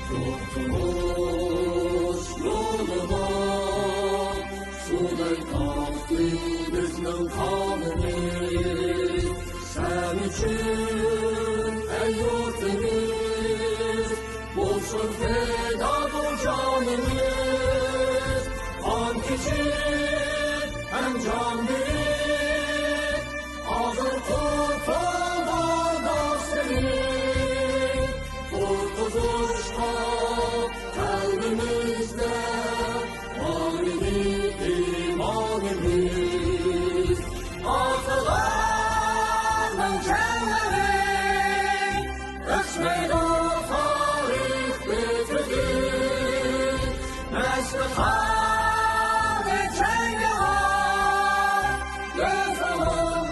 Kurtuluş yoluna suday kalktı bizning kanımız. Sen için ey yurtimiz olsun fedadır canımız. An için hem can verir hazır kurtulmadan senin. Kurtuluşta kalbimizde var idi imanımız. Atalarının kenleri öçmeydi o tarih bitirdi. Nesli kanı çenge var göz olun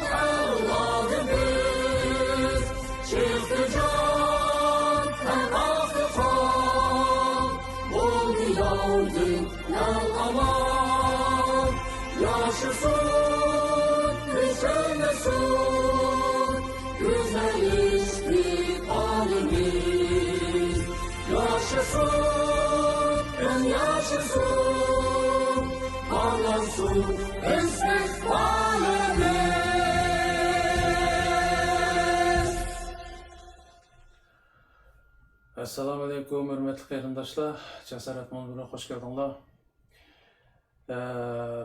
evladımız. Çıktı can hem aktı kan oldu yavrum yal aman. Yaşasın düşünmesin güzel istikbalimiz. Yaşasın yaşasın parlansın istikbalimiz. Assalamu alaikum, hürmetli qarindoshlar. Jasorat Manzura hoş geldinglar.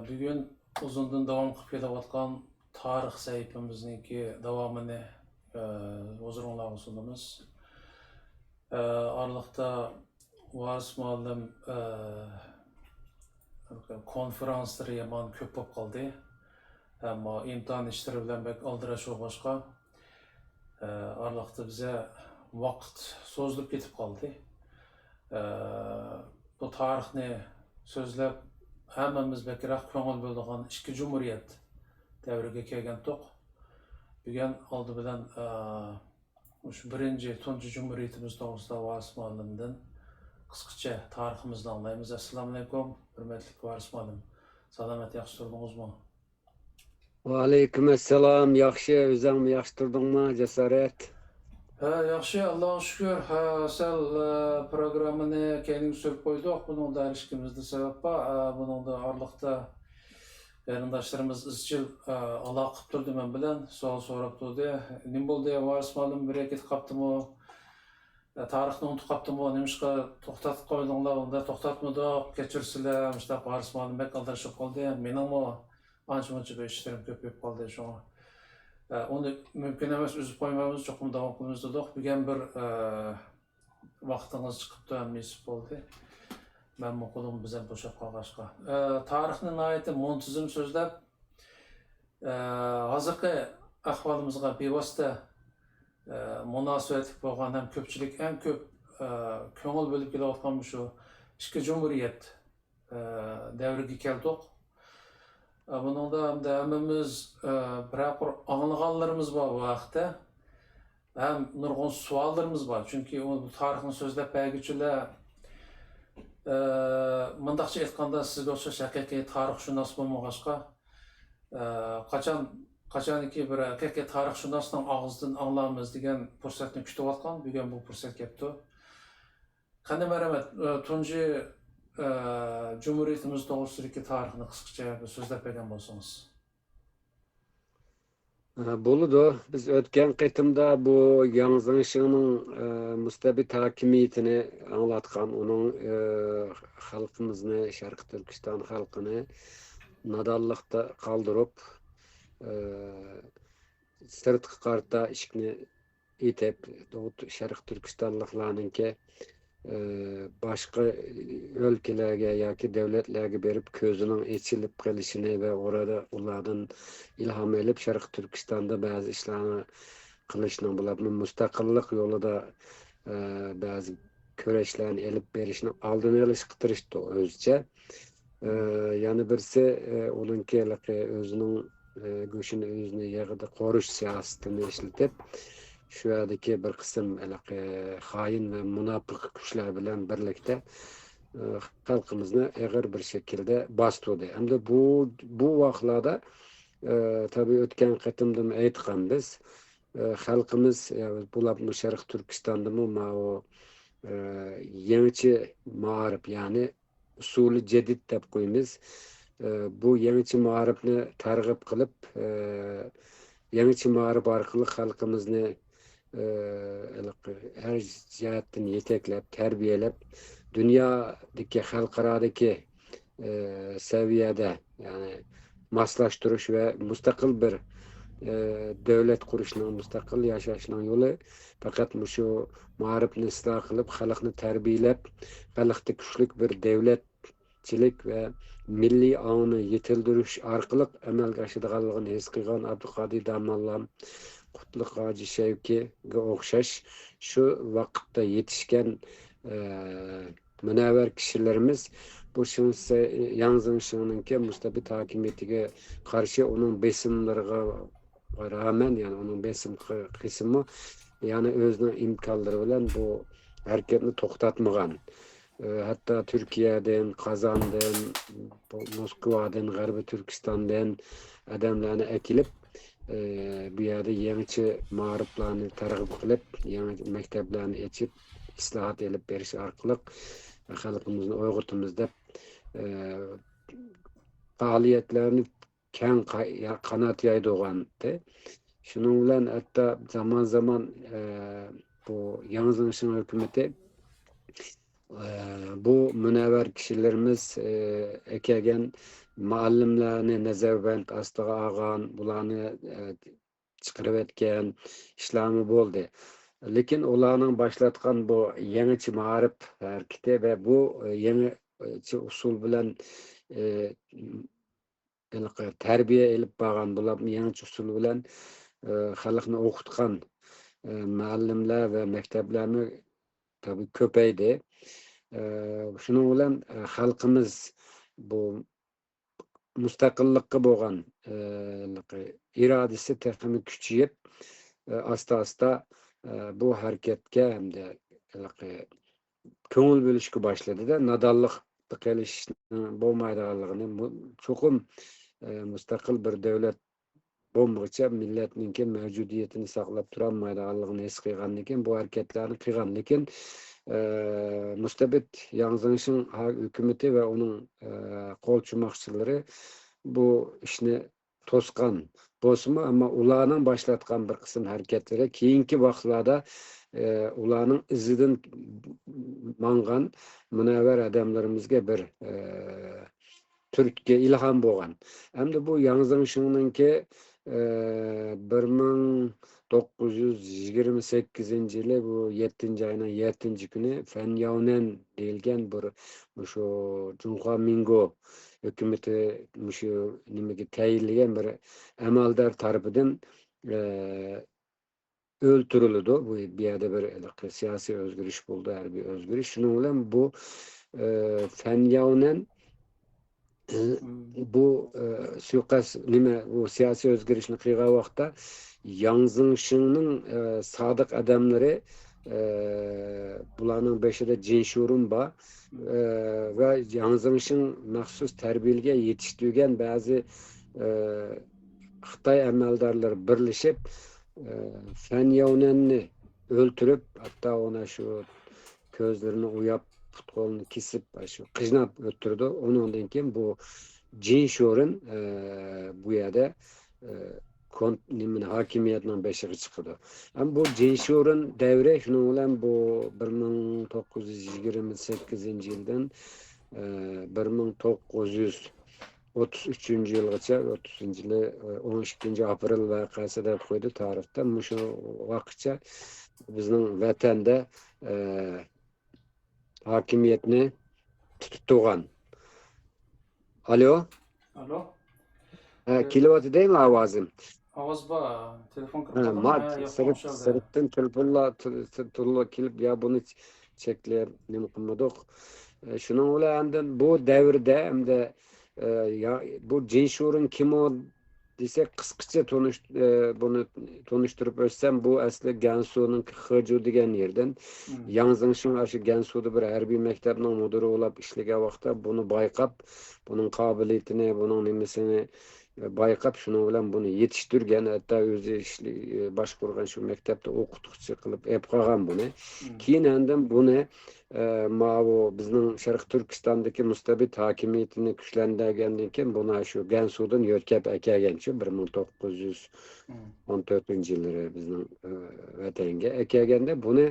Bugün uzundan devam qilib kelayotgan tarix sahifamizniki davomini huzurungizga sunamiz. Aralıqda Varis muallim konferanslari yomon ko'p bo'lib qoldi. Ammo imtihon ishlari bilan bek aldirash boshqa. Aralıqda bize vaqt so'zilib ketib qoldi. Bu tarixni so'zlab hammamiz bakroq ko'ngil bo'ladigan ikki jumhuriyat davriga kelgan to'q. Bugun oldi bilan shu birinchi tunji jumhuriyatimiz to'g'risida Varis muallimdan qisqacha tariximizni anglaymiz. Assalomu alaykum, hurmatli Varis muallim. Salomat, yaxshi turdingizmi? Va alaykum assalom, yaxshi, o'zingmi yaxshi turdingmi, Jasorat? Yaxshi, Allohga shukr. Sal programmani keyin surib qo'ydik. Buning da ishimizda sabab bor. Buning da Aralıqda qarindoshlarimiz izchil aloqa qilib turdi men bilan, savol so'rab turdi. Nima bo'ldi? Varis muallim bir ketib qolibdimi? Tarixni unutib qolibdimi? Nimishqa to'xtatib qo'ydinglar? Unda to'xtatmadik. Kechirsizlar. Mushtaq Varis muallim bek aldirishib qoldi. Meningmi ancha-muncha ishlarim ko'payib qoldi shunga. Onu mümkün emas üzüp qo'ymaymiz, cho'qim davom qilamiz dedik. Bugun bir vaqtingiz chiqibdi, mesib bo'ldi. Men bu qo'lim bizdan bo'shab qolg'ashqa. Tarixni nihoyatda muntazam so'zlab, hozirgi ahvolimizga bevosita munosabatli bo'lgan ham ko'pchilik eng ko'p ko'ngil bo'lib kelayotgan shu ikki jumhuriyat davriga keldik. Bunun da hammamiz biroq anlaganlarimiz bor bu vaqtda. Ham nurg'un savollarimiz bor. Chunki bu tarixni so'zlab berguchilar mundaqcha aytganda sizga o'xshash haqiqiy tarixshunos bo'lmag'achqa qachonki bir haqiqiy tarixshunosning og'zidan anglamiz degan fursatni kutayotgan. Bugun bu fursat kelibdi. Qanday marhamat, tunji Cumhuriyetimiz doğrusidagi tarixni qisqacha so'zlab bergan bo'lsangiz. Bo'ladi. Biz o'tgan qitimda bu Yangizingshining mustabid hokimiyatini anglatgan, uning xalqimizni, Sharq Turkiston xalqini nodonlikda qoldirib, sirtqi qarta ishni etib, Sharq Turkistonliklarninki başka ülkelerge yoki devletlerge berip közünün açılıp gelişini ve orada onlardan ilham elip Şarkı Türkistan'da bazı işlerini kılışını bulabilir. Müstakillik yolunda bazı köreşlerini elip berişini aldığını ilişkittirişti özce. Yani birisi onunki özünün göçünü özünü yağıda koruş siyasetini işletip şu yerdeki bir kısım hain ve münafık güçler bilen birlikte halkımızı ağır bir şekilde bastırdı. Hem de bu vaxtlarda tabii ötken kıtımda aytkan biz halkımız bular Şarkı Türkistan'da mı o yeniçi mağarip yani usulü cedid dep koymiz. Bu yeniçi mağaripni targ'ib qilib, yeniçi mağarip arqılı halkımızını her jihatdan yeteklep, terbiyelep, dünyadaki, halkaradaki seviyede yani maslaştırış ve müstakil bir devlet kuruşunun, müstakil yaşayışının yolu fakat şu mağaripni ıslah kılıp, halkını terbiyelep, halkta güçlük bir devletçilik ve milli ağını yetildiriş arkalık emelge aşıdığanlığını his kılgan Abdülkadir Damallam, Kutluk Hacı Şevki'ye okşaş şu vakitte yetişken münevver kişilerimiz bu şunsa yalnızın şununki mustabit hakimiyetiga karşı onun besimlerine rağmen yani onun besim kısmı yani özünün imkanları bilen bu hareketini to'xtatmagan. Hatta Türkiye'den, Kazan'dan, Moskova'dan, Garbi Türkistan'dan adamlarını ekilip bu yerde yeniçi mağriplarını targ'ib qilib, yangi mekteplerini açıp islahat elip beriş arkalık halkımızın oyg'utimiz deb faaliyetlerini keng qanat yaydıgandı. Şunun bilen hatta zaman zaman bu Yanızın hükümeti bu münevver kişilerimiz ekegen muallimlerini Nazarbayt astığı ağan bularını çıkarıp etken işlemi boldu. Lekin ularning başlatgan bu yeniçi ma'arif hareketi ve bu yeniçi usul bilen terbiye elip bağan bular yeniçi usul bilen halkını okutkan muallimler ve mekteplerini tabi köpeydi. Şunun bilen halkımız bu müstakillikka bolgan iradesi texmi küçüyüp asta bu hareketke hem de köngül bölüşkü başladı da nadallık tıkeliş bolmaydıganlığını çokum müstakil bir devlet bolmagyça milletninki mevcudiyetini saklap turanmaydıganlığını his kıyganlıken bu hareketlerini kıygan. Lekin müstabit Yanızın hükümeti ve onun kolçumakçıları bu işini toskan bosma ama ulanın başlatkan bir kısım hareketlere keyinki vaqtlarda ulanın izidin mangan münevver adamlarımızga bir Türkiye ilham bolgan. Hem de bu Yanızın şununki 1928 yılı bu 7. ayının 7. günü Fenyavnen deyilgen bir şu Cunha Mingo hükümeti şu nimeki tayinlegen bir amaldar tarafından öldürüldü. Bu bir yerde bir siyasi özgürlük buldu, her bir özgürlük. Şunun bilen bu Fenyavnen bu suikast bu siyasi özgürlükni kıygan vaqtda Yanızın sadık adamları bularning beşide Jinshurun ba ve Yanızın maxsus terbiyelge yetiştirgen bazı Xitay amaldarları birleşip Fenyavnenni öldürüp hatta ona şu közlerini uyap kolunu kesip şu kıjnap öttürdü. Ondan keyin bu Jinshurun bu yerde hakimiyetinin beşiği çıkdı. Ama bu Jinshurun devre şunun bilen bu 1928 yıldan 1933 yılgacha 30 yılı 12 aprel vakası deb koydu tarixte. Şu vaqtcha bizning vatanda hakimiyetini tuttuğan. Alo? Alo? Kilovatı değil mi avazım? Avaz ba, telefon kırpalım mı? Mat, sırıttın telefonla tulla kilip ya bunu çekler ne kılmadık. Şunun ulandan bu devirde hem de ya bu Jinshurun kim o desek kıskaça bunu tanıştırıp ölsem bu aslı Gansu'nun Hıcu degan yerden Yanızın şu Gansu'da bir harbiy mektebinin müdürü olup işlege vaqtda bunu bayqab bunun kabiliyetini, bunun nimesini bayqap şunun bilen bunu yetiştirgen, hatta özü başkurgan şu mektepte okutukçu kılıp ep kalan bunu. Keyin endin bunu mavo bizning Şarkı Türkistan'daki mustabit hakimiyetini güçlendirgendikken buna şu Gensu'dan yötkep ekegençi 1914 yılları bizning vatanga ekegende bunu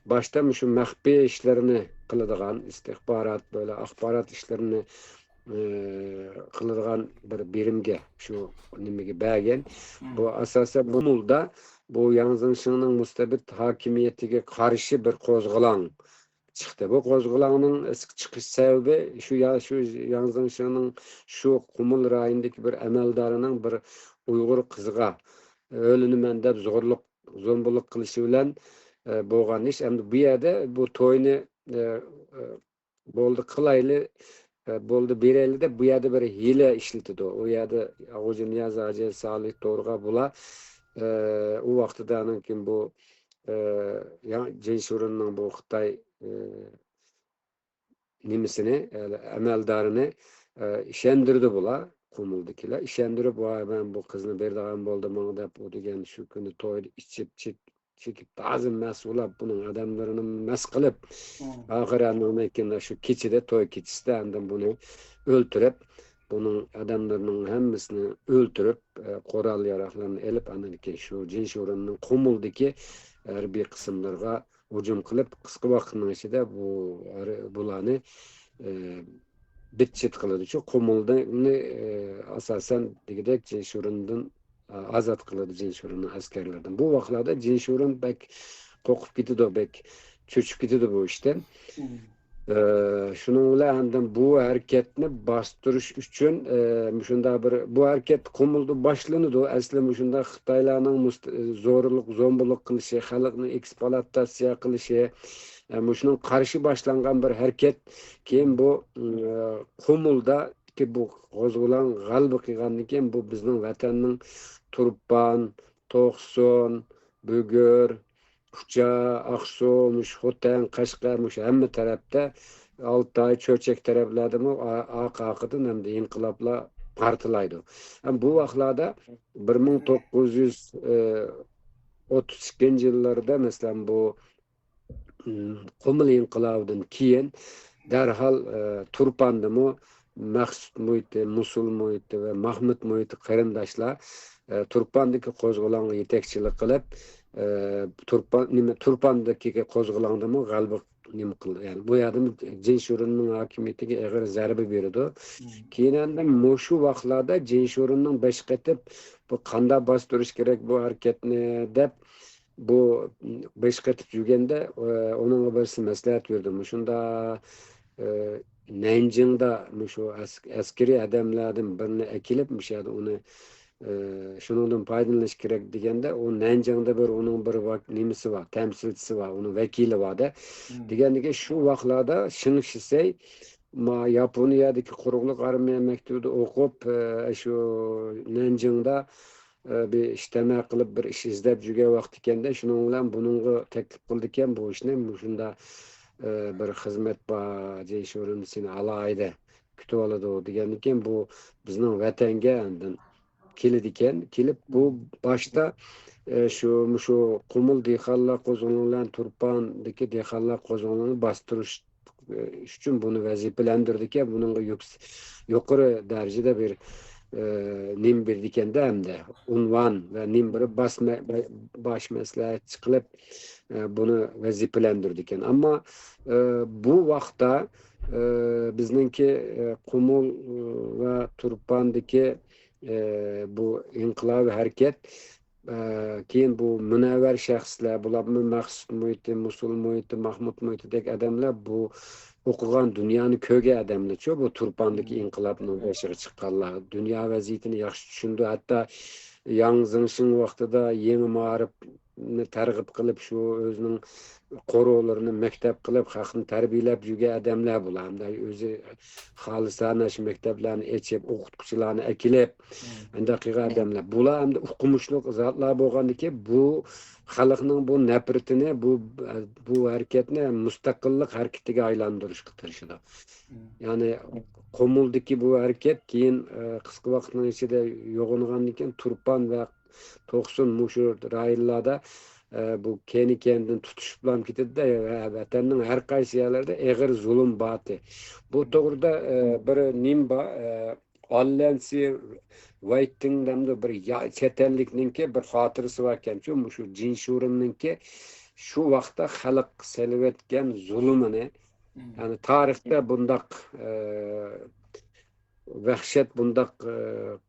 başta şu mahbi işlerini kılıdığan istihbarat böyle akbarat işlerini kılırgan bir birimge şu nimege bägen bu asasa bu mulda bu Yanzınşı'nın mustabit hakimiyetiga karşı bir kozgulan çıktı. Bu kozgulağının eski çıkış sebebi şu Yanzınşı'nın şu Kumul rayındaki bir emeldarının bir Uygur kızıga ölünümen dep zombuluk kılışı bilen boğan iş. Hem bu yerde bu toyunu boldu kılaylı boldu bireli de bu yerde bir hile işletdi o yerde Ağucu Niyaz Hacı Salih Doğruğa bula o vaqtida kim bu Ceyşurunun bu Xitay nimisini emeldarını işendirdi bula Kumuldakiler işendirip ben bu kızını berdiğim boldu bana dep o degen şu günü toy içip çekip bazı mesulap bunun adamlarını mes kılıp ahir anlamakında şu keçide toy keçiste andan bunu öldürüp bunun adamlarının hemmisini öldürüp koral yaraklarını elip anırken şu cins oranının Kumuldaki her bir kısımlarga hücum kılıp kısa vakitnin içinde bulanı bitçit kılıdı. Şu Kumul'da asasen digidek cins oranından azat kılıdı cins oranının askerlerden. Bu vaklarda cins oran bek kokup gidiyordu bek çöçüp gidiyordu bu işten. Şunun bilen bu hareketini bastırış üçün şunda bir bu hareket Kumuldu başlığını da aslı şunda Xitaylarning zorluk zombuluk kılışı, halkını eksploatasiya kılışı şunun karşı başlangan bir hareket keyin bu Kumulda ki bu qo'zg'olon g'alaba qilgandan keyin bu bizning vatanning Turpan, To'qson, Bugur, Kucha, Aksu, Xotan, Qashqar hamma tarafda Altay, Cho'chak taraflarda aqaqıdan hem de inqiloblar partilaydi. Bu vaqtlarda 1932 yıllarda mesela bu Kumul inqilobidan keyin derhal Turpan'da Maqsud muhiti, Musul muhiti ve Mahmud muhiti qarindoshlar Turpandagi qo'zg'olonga yetakchilik qilib Turpandagi qo'zg'olonda g'alaba nima qildi. Yani bu yerda Jinshurunning hokimiyatiga og'ir zarba berdi. Keyin shu vaqtlarda Jinshurunning besh qatib bu qanday bostirish kerak bu harakatni deb bu besh qatib yurganda onun birisi maslahat berdi. Shunda Nanjingda şu askeri adamlardan birini ekilip onu şundan faydalanish kerak deganda o Nanjingda bir onun bir nimasi var, temsilchisi var, onun vekili var da degandiga shu vaqtlarda Shin Shisei Yaponiyadagi quruqliq armiya maktubida o'qib shu Nanjingda bir ishtama qilib bir ish izlab yurgan vaqt ekanda shuning bilan buningga taklif qildi ekan bu ishni shunda bir xizmat bor Jinshurun seni alayda kutib oladi degandan keyin bu bizning vatanga keladi ekan kelib bu boshda shu Qumul dehqonlar qo'zg'oloni Turpandagi dehqonlar qo'zg'olonini bostirish uchun buni vazifalantirdi ekan buningga yuqori darajada bir nim berdi ekanda hamda unvon va nim bir bosh maslahatchi qilib bunu vazifalantirdi ekan. Ammo bu vaqtda bizningki Qumul va Turpandagi bu inqilob hareket keyin bu munavvar shaxslar bularni Maqsud muhiti, Musul muhiti, Mahmud muhitidagi adamlar bu o'qigan dunyoni ko'rgan adamlar bu Turpandagi inqilobning boshiga chiqqanlar dunyo vaziyatini yaxshi tushundi. Hatto Yang Zhengxin vaqtida yangi ma'rif targ'ib qilib shu o'zining qo'rovlarini maktab qilib xalqni tarbiyalab yurgan odamlar bular hamda o'zi xolisona shu maktablarni echib o'qituvchilarni akilib bunday qilgan odamlar bular hamda o'qimishli zotlar bo'lgandiki bu xalqning bu nafratini bu harakatni mustaqillik harakatiga aylantirishga tirishadi. Ya'ni qo'muldiki bu harakat keyin qisqa vaqtning ichida yo'g'ongandan keyin Turpan va To'qson mushu rayonlarda bu kendini tutuşup bilan ketdi-de vatanning har qaysi yerlarda eg'ir zulm bati. Bu to'g'rida bir nimba Allensi Whiting'da bir chetellikninki bir xotirasi bor ekan. Shu Jinshurumninki shu vaqtda xalq selvetgan zulmini yani tarixda bundaq vahshat bundaq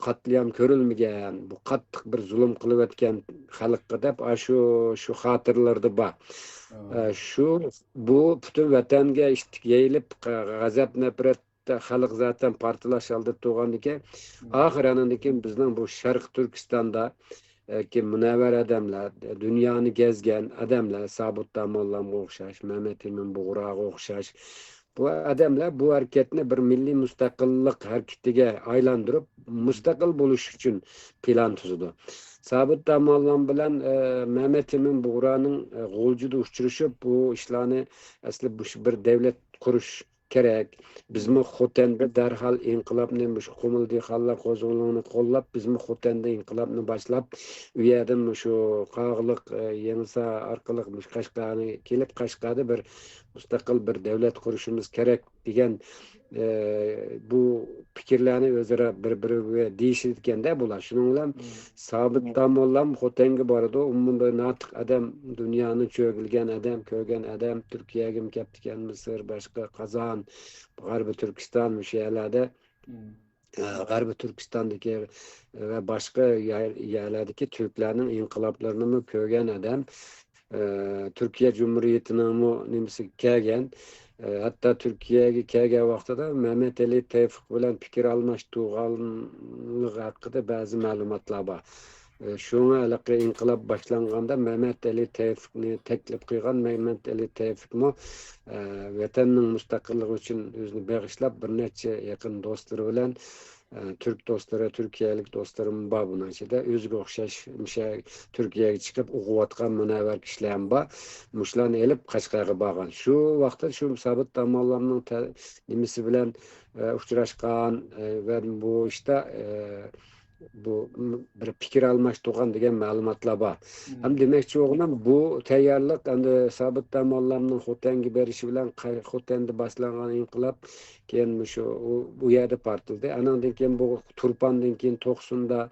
qatliam ko'rilmagan, bu qattiq bir zulm qilib o'tgan xalqqa deb shu xotirlarda bor. Bu butun vatanga yeyilib g'azab nafratda xalq zaten partilash oldi turgandan oxirandan bizning bu Sharq Turkistonda ki münevver adamlar, dünyani gezgen adamlar, Sabit Damollamga o'xshash, Mehmet Emin Bug'roga o'xshash bu adamlar bu hareketni bir milliy mustaqillik hareketiga aylantirib, mustaqil bo'lish uchun plan tuzdi. Sabit Damollam bilan Mehmet Emin Bug'roning g'o'ljida uchrashib, bu ishlarni asli bu bir davlat qurish kerak. Bizmi Xotanda darhol inqilobni shu Qumildixonlar qo'zg'olonini qo'llab, bizmi Xotanda inqilobni boshlab, u yerdan shu Qog'liq Yenisa orqali Qashqarga kelib Qashqarda bir mustaqil bir davlat qurishimiz kerak degan bu fikrlarni o'zaro bir-biriga deyishganda bular. Shuning bilan Sabit Damollam Xotanga boradi. Umuman natiq adam, dunyoni cho'gilgan adam, ko'rgan adam, Turkiyaga kelgan Misr, boshqa Qozon, G'arbiy Turkiston shu yerlarda G'arbiy Turkistondagi va boshqa yerlardagi turklarning inqiloblarini ko'rgan adam, Türkiye Cumhuriyeti'nin nimsi kelgan, hatta Türkiye'ye kelgan vaqtida Mehmet Ali Tevfik bilan fikr almashtirganligi haqida ba'zi ma'lumotlar bor. Şuna aloqa inqilob boshlanganda Mehmet Ali Tevfikni taklif qilgan Mehmet Ali Tevfikmi vatanning mustaqilligi uchun o'zini bag'ishlab bir necha yaqin do'stlari bilan Türk dostları, Türkiye'lik dostlarım var bunun içinde. Özgü okşaş, Türkiye'ye çıkıp okuvatkan münevver kişilerim var. Muşlarını elip Kaşgar'a bağlan. Şu vakti şu Sabit Damollamның nimisi bilen uçuraşkan ve bu işte bu bir fikir almashtirgan degan ma'lumotlar bor. Ham demakchi o'g'lim bu tayyorlik endi Sabit Damollamning Xotanga berishi bilan Xotanda boshlangan inqilob keyin shu bu yerda partildi. Anandan keyin bu Turpandan keyin To'qsonda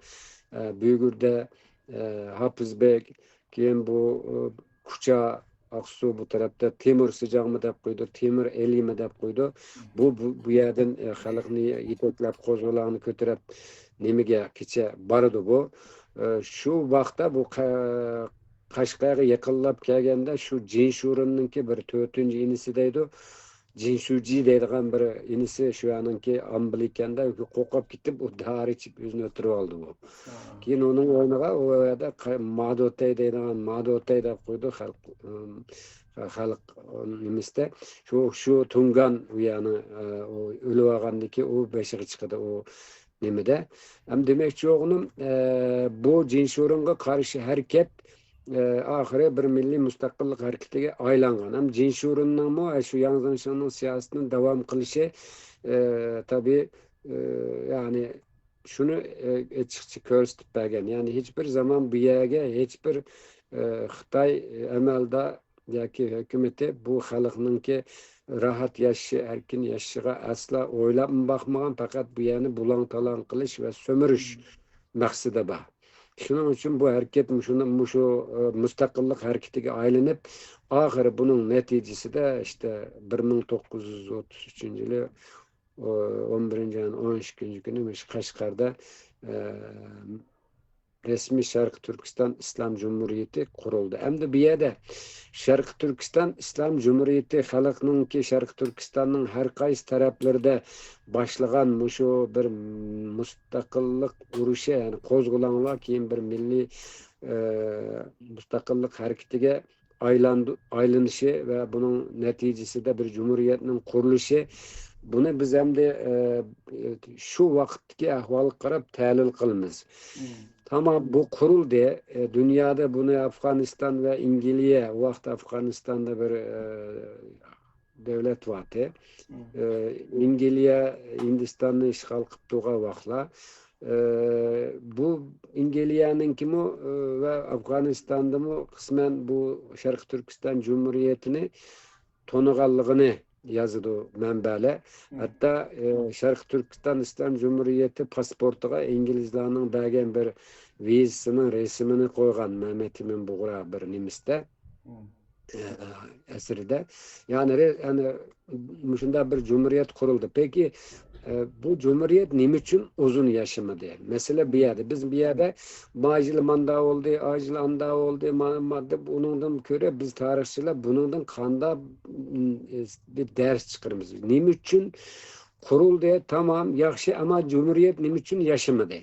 Buygurda Hafizbek, keyin bu Kucha Aksu bu tarafda Temur Sijag'mi deb qo'ydi, Temur Elimi deb qo'ydi. Bu yerdan xalqni yetaklab qo'zg'olonni ko'tarib nimaga kecha bordi bu. Shu vaqtda bu Qashqarga yaqinlab kelganda shu Jinshurumninki bir 4-inisi deydi. Jinshuji deydigan bir inisi shu aniki ambilikanda qo'qib ketib u dori ichib o'zini o'tirib oldi bu. Keyin uning o'rniga u yerda Madotay deydigan Madotay deb qo'ydi xalq nimisda. Shu Tungan u yani o'lib olgandiki u beshiga chiqdi u nimada. Ham demakchi o'g'lim bu Jinshurumga qarshi harakat ahire bir milliy mustaqillik hareketiga aylangan. Ham Jinshurumning shu Yanginshanning siyosatini davom qilishi tabii yani şunu açıkça ko'rsatib bergan. Yani hiçbir zaman bu yerga hech bir Xitoy amalda yoki hukumati bu xalqninki rahat yashashi, erkin yashashiga asla o'ylab bakmagan, faqat bu yerni bulang-talang qilish va so'mirish maqsadi bor. Shuning uchun bu harakat shu mustaqillik harakatiga aylanib, oxiri buning natijasida işte 1933-yili 11-ayning 12-kuni Qashqarda resmi Sharq Turkiston Islom Cumhuriyeti qurildi. Endi bu yerda Sharq Turkiston Islom Cumhuriyeti xalqninki Sharq Turkistonning har qaysi taraflarida boshlagan shu bir mustaqillik urushi, yani qo'zg'olonlar keyin bir milliy müstakillik hareketiga aylanışı ve bunun neticesi de bir cumhuriyetin kuruluşu. Bunu biz hem de şu vakitteki ahvalı qarab tahlil qilamiz. Tamam bu kuruldu. Dünyada bunu Afganistan ve İngilizce, o vaqt Afganistan'da bir devlet vardı. İngilizce Hindistan'ı işgal qilib turgan vaqtlar. Bu İngilizce'nin kimi ve Afganistan'da mı kısmen bu Şarkı Türkistan Cumhuriyeti'ni tonuğallığını yazıdı mənbələr. Hatta Şarkı Türkistan İslam Cumhuriyeti pasportuga İngilizlerinin bergen bir vizasının resmini koygan Mehmet Emin Buğra bir nimisde. Esirde. Yani şunda bir cumhuriyet kuruldu. Peki bu cumhuriyet ne için uzun yaşamadı? Mesela bir yerde biz bir yerde acil manda oldu, acil anda oldu, madde bunundan göre biz tarihçiler bunundan kanda bir ders çıkarımız. Ne için kuruldu? Tamam, yaxşı ama cumhuriyet ne için yaşamadı?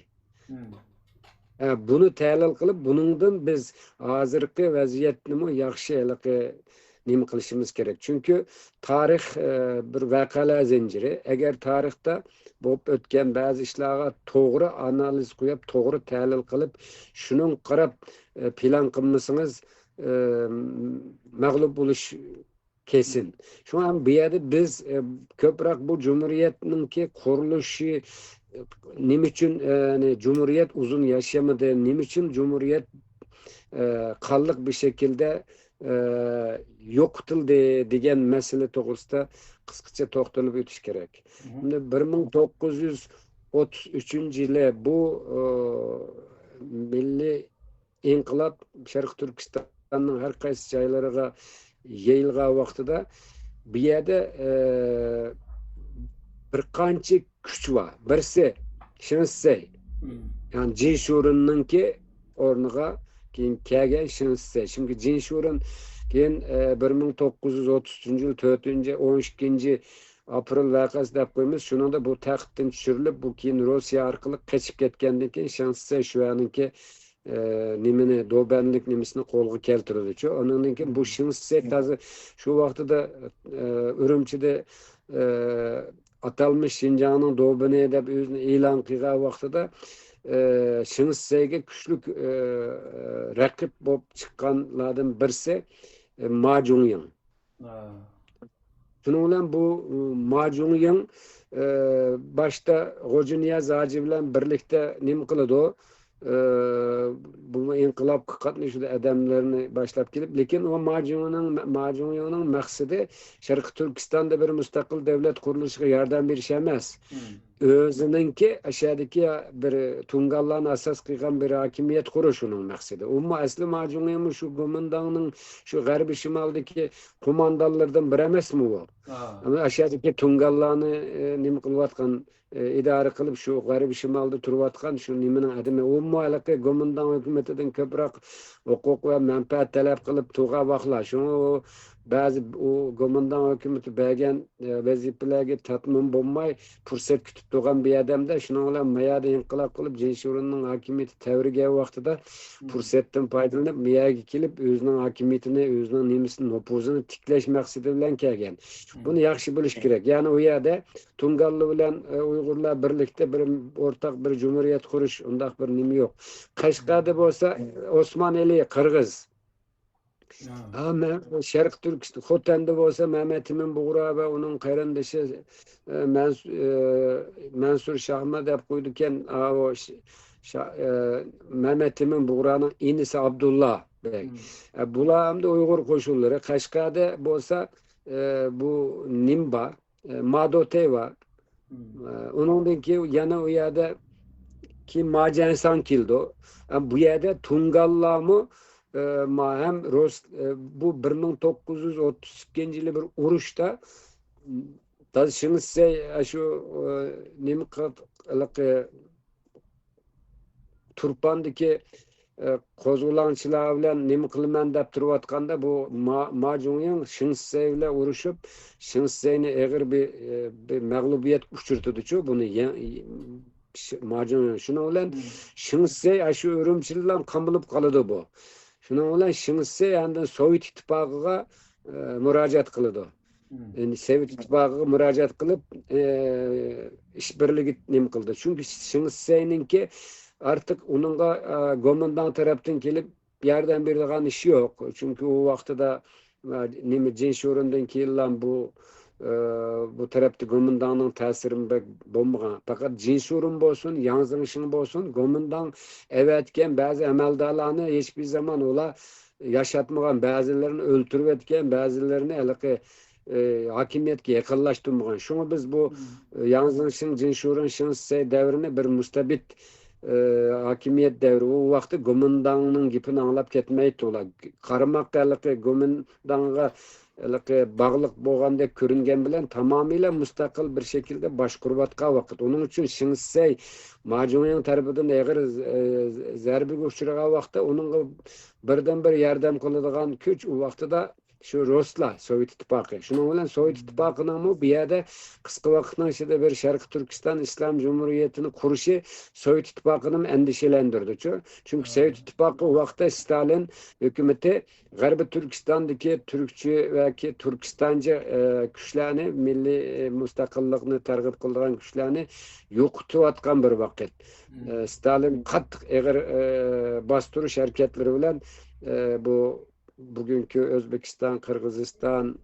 Bunu tahlil qilib, bunundan biz hozirgi vaziyatni yaxshi nima qilishimiz kerak. Çünkü tarix bir vaqalar zinciri. Eğer tarixda bo'lib o'tgan ba'zi ishlarga to'g'ri analiz qo'yib, to'g'ri tahlil qilib, shunun qarab plan qilmasangiz mag'lub bo'lish kesin. Şu an bu yerda biz ko'proq bu cumhuriyetninki qurilishi nima uchun cumhuriyet uzun yaşamadı, nima uchun cumhuriyet qalliq bir şekilde yo'qotildi degan masala to'g'risida qisqacha to'xtalib o'tish kerak. Şimdi 1933-yili bu milliy inqilob Sharq Turkistonning har qaysi joylariga yayilgan vaqtida bu yerda bir qancha kuch var. Birisi Shinsey. Yani Jinshurunninki o'rniga keyin kelgan Shinsey. Çünkü Jinshurun keyin 1933-yil 4-12 aprel vaqasi deb qo'yamiz. Shunda bu taxtdan tushirilib, bu keyin Rossiya orqali qochib ketgandan keyin Shinsey shuyaniki nimani do'banlik nimasini qo'lga keltirdi. Ondan keyin bu Shinsey tazi shu vaqtida Urumchida atalmış Şinjan'ın doğbini edip özünü ilan qilgan vaqtida Shinseyga kuchlik raqib bo'lib chiqqanlardan birisi Ma Jungyang. Shuning bilan bu Ma Jungyang başta Hoji Niyaz Hoji bilan birlikda nima qiladi? Bu inqilob qatnashuvida adamlarni boshlab kelib, lekin o Ma Jungyangning maqsadi Sharq Turkistonda bir mustaqil davlat qurilishiga yordam berish emas. O'zininki aşağıdaki bir Tungallarni asas qilgan bir hokimiyat qurish uning maqsadi. Umma asli Ma Jungyang şu Gomindanning şu g'arbiy shimoldagi qo'mondonlardan biri emasmi u? Ama aşağıdaki Tungallarni nima qilayotgan idare qilib şu g'arbiy shimolda turayotgan şu nimaning adimi umma alaqi Gomindan hukumatidan ko'proq huquq va manfaat talab qilib turgan vaqtlar. Shuni bazı o Gomindan hukumati bergan vazifalarga tatmin bo'lmay fursat kutib turgan bir odamda shuning bilan mayada inqilob qilib Jinshurunning hokimiyati tavrgan vaqtida fursatdan foydalanib miyaga kelib o'zining hokimiyatini, o'zining nimasini, nopuzini tiklash maqsadi bilan kelgan. Buni yaxshi bilish kerak. Ya'ni u yerda Tungalli bilan Uyg'urlar birlikda bir o'rtaq bir cumhuriyet qurish undaq bir nima yo'q. Qashqarda bo'lsa Osmonli Qirg'iz. Ama Şarkı Türkistan, Xotan'da olsa Mehmet Emin Buğra ve onun qarindoshi Mansur Şahmat deb qo'ydikan, o Mehmet Emin Buğra'nın inisi Abdullah Bey. Bular ham da Uyg'ur qo'shinlari. Qashqarda bo'lsa bu Nimba, Madote var. Onundan keyin yana u yerda ki Majensan keldi. Bu yerda Tungallarmi hem bu 1932-yili bir urushda Shinsey shu nima Turpandagi qo'zg'olonchilar bilan nima qilaman deb turayotganda bu Ma Jungyang Shinsey bilan urushib Shinseyni og'ir bir mag'lubiyat uchirdi-ku. Buni Majun şunu bilen Şingsey aşı Ürümçi'den kamılıp kalıdı bu. Şunu bilen Şingsey andın Sovyet İttifakı'na müracaat kılıdı. Yani Sovyet İttifakı'na müracaat kılıp işbirliği nim kıldı. Çünkü Şingsey'ninki artık onunla Gomendan taraftan gelip yerden bir dağın işi yok. Çünkü o vakti da nimi Cinşorundan kiyillan bu tarafta Gomendan'ın təsirin bek bolmagan. Fakat Cinşorun bolsun, Yanzıngşın bolsun, Gomendan evetken bazı emeldarlarını hiçbir zaman ola yaşatmagan, bazılarını öldürüp etken, bazılarını elki hakimiyetke yakınlaştırmagan. Şunu biz bu Yanzıngşın, Cinşorun, Şingsey devrini bir mustabit hakimiyet devri. O vakti Gomendan'ın gipini anlap ketmeydi ola. Karamak elki Gomendan'a bağlılık boğanda körüngen bilen tamamıyla müstakil bir şekilde başkurbatka vakit. Onun için Şingsey Majun'un tarafından eğer zerbi uçurağı vakti onun birden bir yardım kılıdığan güç o vakti da şu Rusla Sovyet İttifakı. Şunun bilen Sovyet İttifakı'nın mı bir yerde kısa vakitden içinde bir Şarkı Türkistan İslam Cumhuriyeti'ni kuruşu Sovyet İttifakı'nı endişelendirdi. Çünkü Sovyet İttifakı o vakti Stalin hükümeti Garbi Türkistan'daki Türkçü ve ki Türkistancı güçlerini, milli müstakilliğini tergip kıldıran güçlerini yokutup atkan bir vakit. Stalin kattık eğer bastırış hareketleri bilen bu bugünkü Özbekistan, Kırgızistan,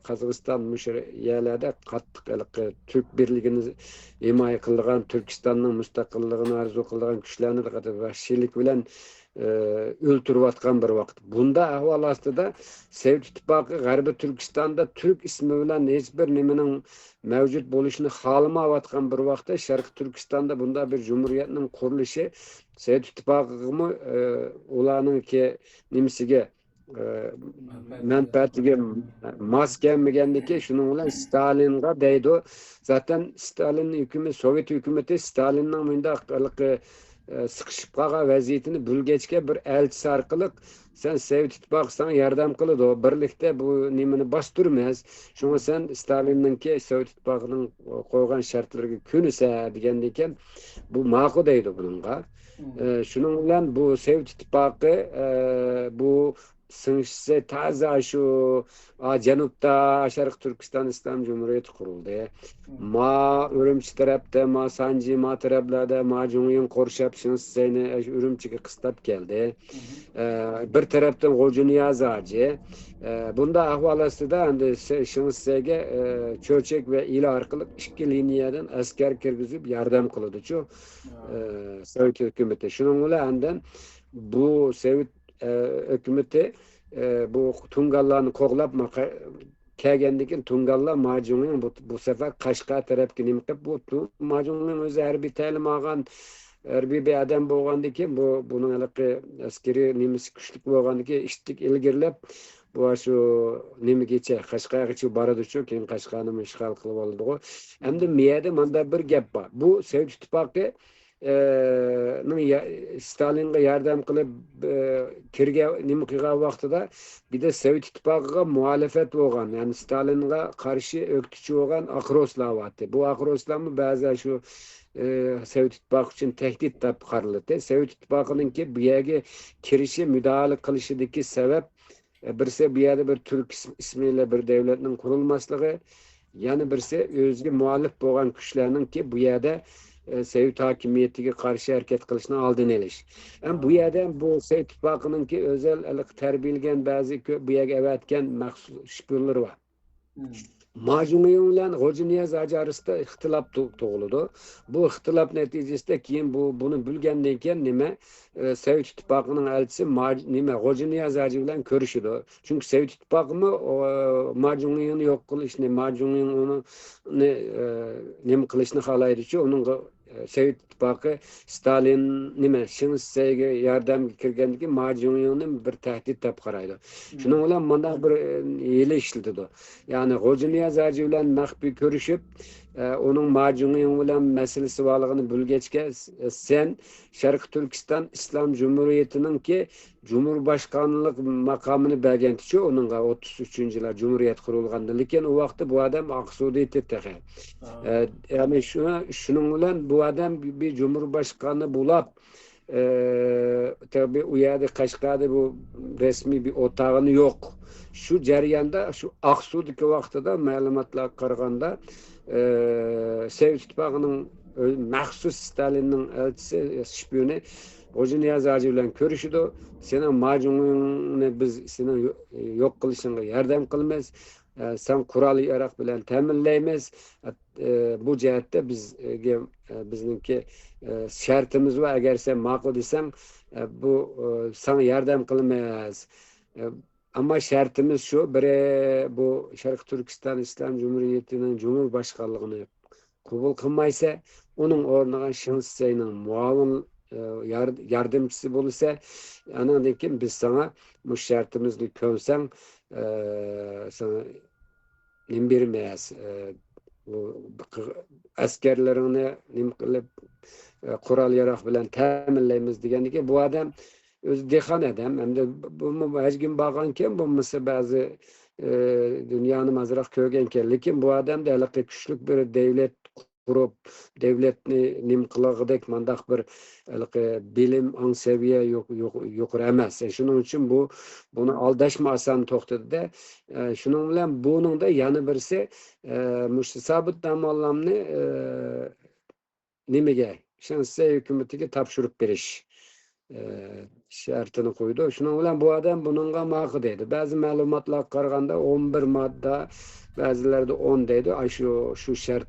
Kazakistan müşür yerlerde kattık Türk birliğini himaye kıldıran, Türkistan'ın müstakilliğini arzu kıldıran güçlerini de kadar vahşilik bilen öldürüp atkan bir vakit. Bunda ahval aslında Sovyet İttifakı Garbi Türkistan'da Türk ismi bilen hiçbir nimenin mevcut buluşunu halama atkan bir vakti Şarkı Türkistan'da bunda bir cumhuriyetinin kuruluşu Sovyet İttifakı'nı olanın ki nimsige menfaatlige mas gelmegendeki şunun bilen Stalinga deydi. Zaten Stalin hükümeti, Sovyet hükümeti Stalin'nin mında sıkışıp kalan vaziyetini bülgeçke bir elçisi arkalık sen Sovyet İttifakı sana yardım kılıdı. O birlikte bu nimini bastırmaz. Şunu sen Stalin'ninki Sovyet İttifakı'nın koygan şartlarına künüse degendeyken bu makul deydi bununla. Şunun bilen bu Sovyet İttifakı bu Sınıfse taze şu Canup'ta Şarkı Türkistan İslam Cumhuriyeti kuruldu. Ma Ürümçi tarafta, ma Sancı, ma taraflarda, ma Cumhuriyet'in korşap Şingsey'ni Ürümçi'ye kıstap geldi. Bir taraftan Hoca Niyaz Ağacı. Bunda ahvalası da Şingsey'e Çöçek ve İla arkalık iki liniyadan asker kirgizip yardım kılıdı. Sovyet hükümeti. Şunun ulan bu Sovyet hükümeti bu Tungallarını koglap kelgendikin Tungallar Majun'un bu sefer Kaşka tarafki nimkip bu Majun'un özü her bir talim ağan her bir adam boğandaki bunun askeri nimisi güçlük boğandaki iştik ilgirlep bu şu nimi geçe Kaşka'ya geçip baradı çok keyin Kaşka'nı işgal kılıp oldu. Hem de miyade manda bir gap var. Bu Sovyet İttifakı Stalin'e yardım kılıp kirge nimkiga vaqtida bir de Sovyet İttifakı'na muhalefet olgan, yani Stalin'e karşı öktüçü olgan Akroslar vardı. Bu Akroslar mı bazı şu Sovyet İttifakı için tehdit tapkarlıdı. Sovyet İttifakı'nın ki bu yerge kirişi müdahale kılışıdaki sebep birisi bir yerde bir Türk ismiyle bir devletin kurulmaslığı, yani birisi özgü muhalif olgan güçlerinin ki bu yerde Sovyet hakimiyetiga karşı hareket kılışını aldın eliş. Yani bu yerden bu Sovyet İttifakı'nın ki özel terbiyelgen bazı bu yerge evetken mahsus şüphürler var. Majun'un bilen Hoca Niyaz Ağacı arasında ihtilap doğuludu. Bu ihtilap neticesinde keyin bunu bilgenden keyin nime Sovyet İttifakı'nın elçisi nime Hoca Niyaz Ağacı bilen görüşüdü. Çünkü Sovyet İttifakı mı Majun'un yok kılışını, Majun'un onu nime kılışını halaydı. Onun Sovyet İttifakı Stalin nime Şingsey'e yardım kirgendiki Majun'un bir tehdit tapkaraydı. Şunun bilen manda bir ile işledi. Yani Hoca Niyaz Ağacı bilen mahbi görüşüp onun macunun bilen meselesi varlığını bilgeçke sen Şarkı Türkistan İslam Cumhuriyeti'nin ki Cumhurbaşkanlık makamını belgentiçi onunla 33. yıla Cumhuriyet kurulgandı. Lekin o vakti bu adam Aksudiyeti tehe. Yani şunun bilen bu adam bir Cumhurbaşkanı bulap tabi uyardı Kaşgar'da bu resmi bir otağını yok. Şu ceriyanda şu Aksu'daki vaxtıda malumatlar qaraganda Sovet İttifaqının maxsus Stalin'nin elçisi şpiyonu Hoca Niyaz Hacı bilen görüşüdü. Senin macununu biz senin yok kılışına yardım kılmaz. Sen kural yarak bilen teminleymiz. Bu cihette bizninki şartımız var. Eğer sen makul desem bu sana yardım kılmaz. Ama şartımız şu, bu Şarkı Türkistan İslam Cumhuriyeti'nin Cumhurbaşkanlığını kabul kılmaysa, onun ornuna şahsının muavin yardımcısı bulursa, anladın ki biz sana bu şartımızı könsen sana nimbermeyiz. Bu askerlerini nimkılıp kural yarak bilen teminleyimiz degeni ki bu adam öz dehan adam hem de bu her gün bağanken bu mesela bazı dünyanın azrak kögenken lekin bu adam da alakı küçük bir devlet kurup devletni nimkılagıdek mandak bir bilim an seviye yok emas. Şunun için bunu aldaşma asan toxtadı da şunun bilen bunun da yanı birisi sabit damallamni nimege şansı hükümetiga tapşırıp beriş şartını koydu. Şunun bilen bu adam bununla makı dedi. Bazı malumatlar qaraganda 11 madde, bazılarda 10 dedi. Şu şart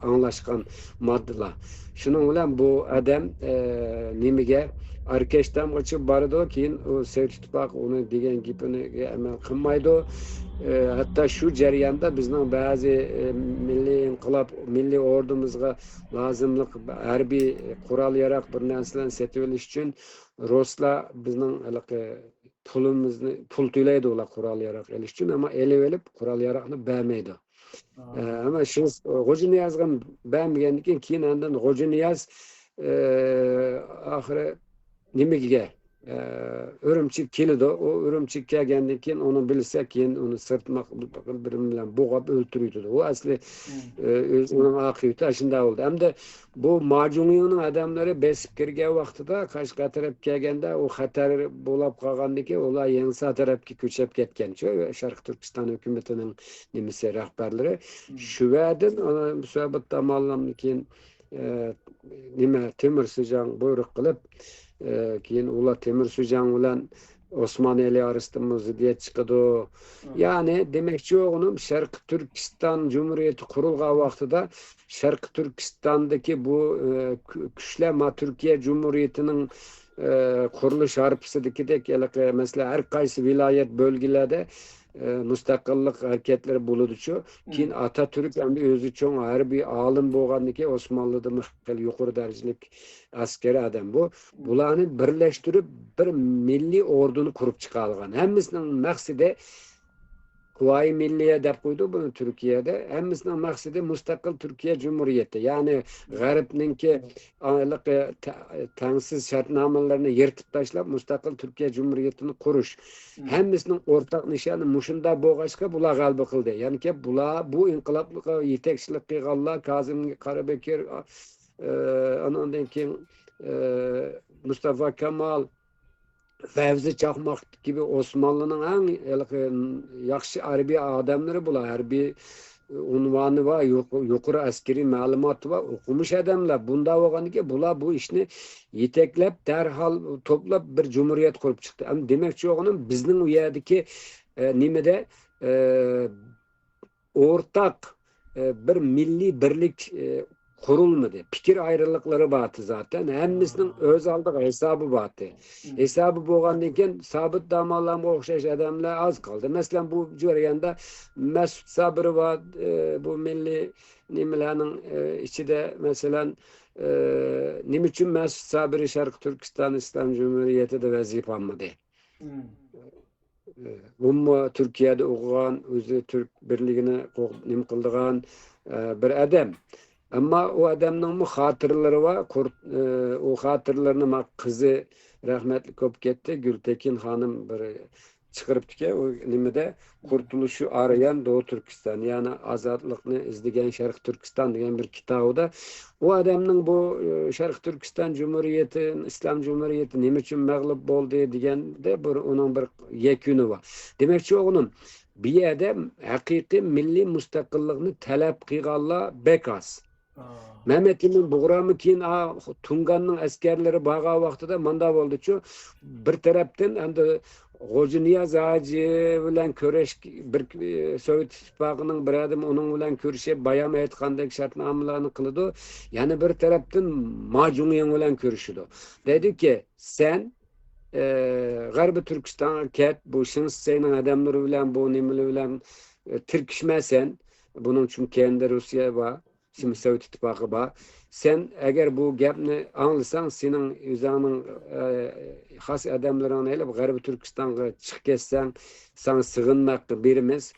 anlaşkan maddeler. Şunun bilen bu adam nimege arkadaştan kaçıp bardı ki o Sovet İttifaqı onu degen gipini amel kılmaydı. Hatta şu ceriyanda bizden bazı milli inkılap, milli ordumuzga lazımlık harbiy kural yarak bir narsalarni setib olish uchun Ruslar bizden pulimizni pul to'laydi ular kural yarak olish uchun, ama elib kural yarakni bermaydi. Ama şu Hoca Niyazga bermagandan keyin andan Hoca Niyaz ahiri nimaga Ürümçik keldi. O Ürümçik kelgandan keyin onu bilse keyin onu sırtmak birim bilen boğap öldürüydü. O asli özünün akıbeti aşında oldu. Hem de bu Macuniyonun adamları besip kirgen vaqtida Kaşgar taraf kelganda o xatar bo'lib qolgandiki ular Yansa tarafga ko'chib ketgan. Sharq Turkiston hukumatining nimasi rahbarlari shu yerdan musobat tomonlamdan keyin nima Temur Sujan buyruq qilib keyin ular Temur Sujan bilan Osmaneli arasında zidiyet çıkıdı. Yani demekçi oğlum Şarkı Türkistan Cumhuriyeti kurulga vaxtıda Şarkı Türkistan'daki bu güçleme Türkiye Cumhuriyeti'nin kuruluş harpısıdaki mesela her kaysı vilayet bölgelerde müstakillik hareketleri buluducu. Keyin Atatürk hem de özü çoğun her bir alım boğandaki Osmanlı'da mıhkel yukarı derecelik askeri adam bu. Bularını birleştirip bir milli ordunu kurup çıkarılgan. Hemmisinin maksidi Kuvayi Milliye dep koydu bunu Türkiye'de. Hemmisinin maksidi müstakil Türkiye Cumhuriyeti. Yani garipninki tansiz şartnamelerini yırtıp taşlap müstakil Türkiye Cumhuriyeti'ni kuruş. Hemmisinin ortak nişanı muşunda boğaçka bula galbi kıldı. Yani ki bu inkılaplığa yetekçilik kıygallar Kazım Karabekir ondan keyin Mustafa Kemal Fevzi Çakmak gibi Osmanlı'nın en yakşı harbi adamları bular. Harbi unvanı var, yukarı askeri malumatı var, okumuş adamlar. Bunda olganı ki bular bu işini yeteklep, derhal toplap bir cumhuriyet kurup çıktı. Ama demekçi oğlum bizning u yerdeki nimede ortak bir milli birlik kurulmadı. Fikir ayrılıkları batı zaten. Hemmisinin öz aldığı hesabı batı. Hesabı boğandıkken sabit damallarına okşaş adamlar az kaldı. Mesela bu jarayanda Mesut Sabri var. Bu milli nimelerinin içinde mesela nim için Mesut Sabri Şarkı Türkistan İslam Cumhuriyeti de vazife almadı. Umma Türkiye'de okugan, özü Türk birligini nim kıldıgan bir adam. Ama o adamның hatırları var. O hatırlarını kızı rahmetli köp ketdi. Gültekin hanım bir çıkarıptı o nimede kurtuluşu arayan Doğu Türkistan yani azadlıkını izleyen Şarkı Türkistan degan bir kitabı o adamның bu Şarkı Türkistan Cumhuriyeti, İslam Cumhuriyeti nima uchun mag'lub bo'ldi deganda onun bir yekuni var. Demekçi onun bir adam haqiqiy milliy mustaqillikni talab qilganlar bekas. Mehmet'in buğramı kiyin Tungan'ın askerleri bağa vaxtıda manda oldu ki bir taraftan hem de Hoca Niyaz Ağacı bilen köreş bir Sovyet İttifakı'nın bir adım onun bilen körüşe bayam aytqandek şartnamalarını kılıdı. Yani bir taraftan Macunyan bilen körüşüdü. Dedi ki sen Garbi Türkistan'a ket bu şıns senin adamları bilen bu nimli bilen tirkişmesen bunun için kendi Rusya var. Şimdi Sovyet İttifakı var. Sen eğer bu gapni anlasan senin üzerinin has adamlarına elip Garbi Türkistan'a çık ketsen sana sığınmak birimiz.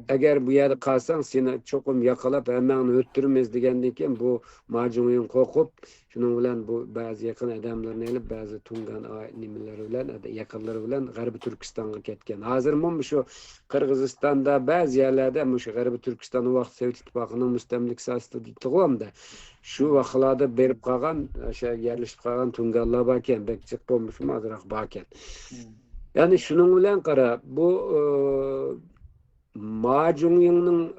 Eğer bu yerde kalsan seni çokum yakalap hemen öttürmez degenden bu macunun kokup şunun bilen bu bazı yakın adamlarını elip bazı Tungan nimeleri bilen yakınları bilen Garbi Türkistan'a ketken. Hazır mı şu Kırgızistan'da bazı yerlerde şu Garbi Türkistan o vaxt Sovyet İttifakı'nın müstemlik aslı deydiğim da şu vaxtlarda berip kalgan aşağı yerleşip kalgan Tunganlar baken bekçik olmuş mu azırak baken. Yani şunun bilen kara bu Macunyan'ın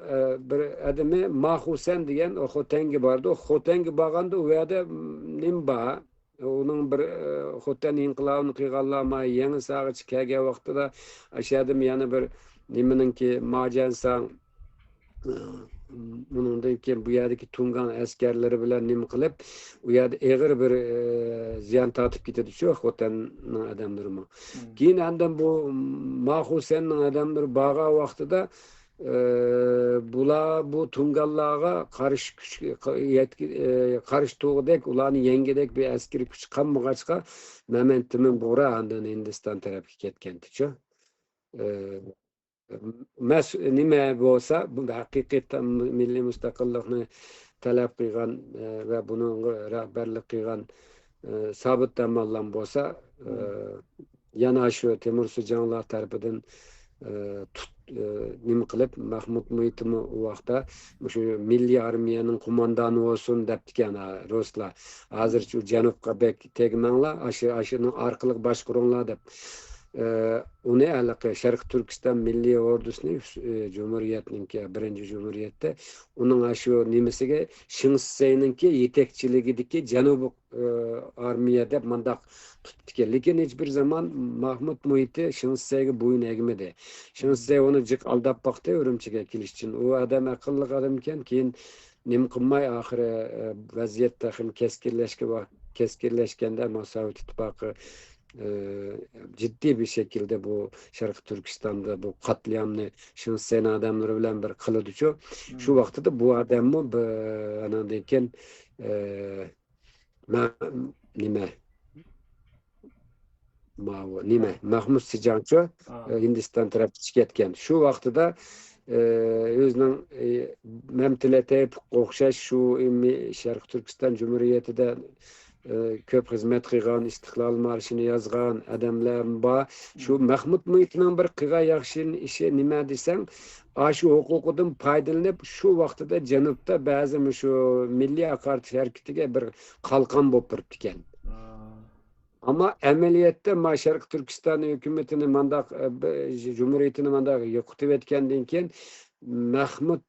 bir adamı Mahusen diyen o Hotengi vardı. O Hotengi bağında o yerde nimba onun bir Hoten inkılabını kıyğallama yeni sağı çıkaya vakti da aşağıdım yani bir niminin ki Macensan bunun da ki bu yerdeki Tungan askerleri bilen nim kılıp bu yerde eğer bir ziyan tatıp gitti şu Hoten'in adamları mı? Keyin andan bu Mahusen'in adamları bağa vakti da bu Tungallarga karış karış tuğdek ulanı yengedek bir askeri güç kalmagaçka Mementimin bora andan Hindistan tarafı ketkendiço. Nime bolsa bu hakikaten milli müstakillikni talep kılgan ve bunun rehberlik kılgan sabit damallan bolsa yana şu Temur Sucanlar tarafından nima qilib Mahmud Muhitimi o vaqtda şu milliy armiyanın kumandanı olsun deptiken Ruslar. Hazır şu Janubga bek tegmanglar, aşının arqılıq başqurunglar dep. Onu alaqı Şarkı Türkistan Milli Ordusu'nun Cumhuriyetninki birinci Cumhuriyette onun aşı nimesiga Şıngseynninki yetekçiligideki Janub armiya dep mandaq tuttu. Lekin hiçbir zaman Mahmud Muhiti Şıngseyga boyun egmedi. Şıngsey onu jık aldap baktı Ürümçiге keliş için. O adam akıllı adam iken keyin nim qilmay ahiri vaziyet taxim keskinleşkende Sovyet İttifakı ciddi bir şekilde bu Şarkı Türkistan'da bu katliamını Şıngseyn adamları bilen bir kılıdı şu vakti de bu adamı anadayken Mahmud Sijancho Hindistan tarafı çıketken şu vakti da özünün memtilete okşaş şu Şarkı Türkistan Cumhuriyeti de köp hizmet kılgan, İstiklal Marşını yazgan adamlar var. Şu Mahmud Muhit'nin bir kıga yaxşı işi nime desem, şu hukukudun faydalanıp şu vaxtıda Janubda bazı şu milli akartı hareketiga bir kalkan bopurp diken. Ama ameliyette Şarkı Türkistan hükümetini mandak Cumhuriyetini mandak yokutup etkenden keyin Mahmud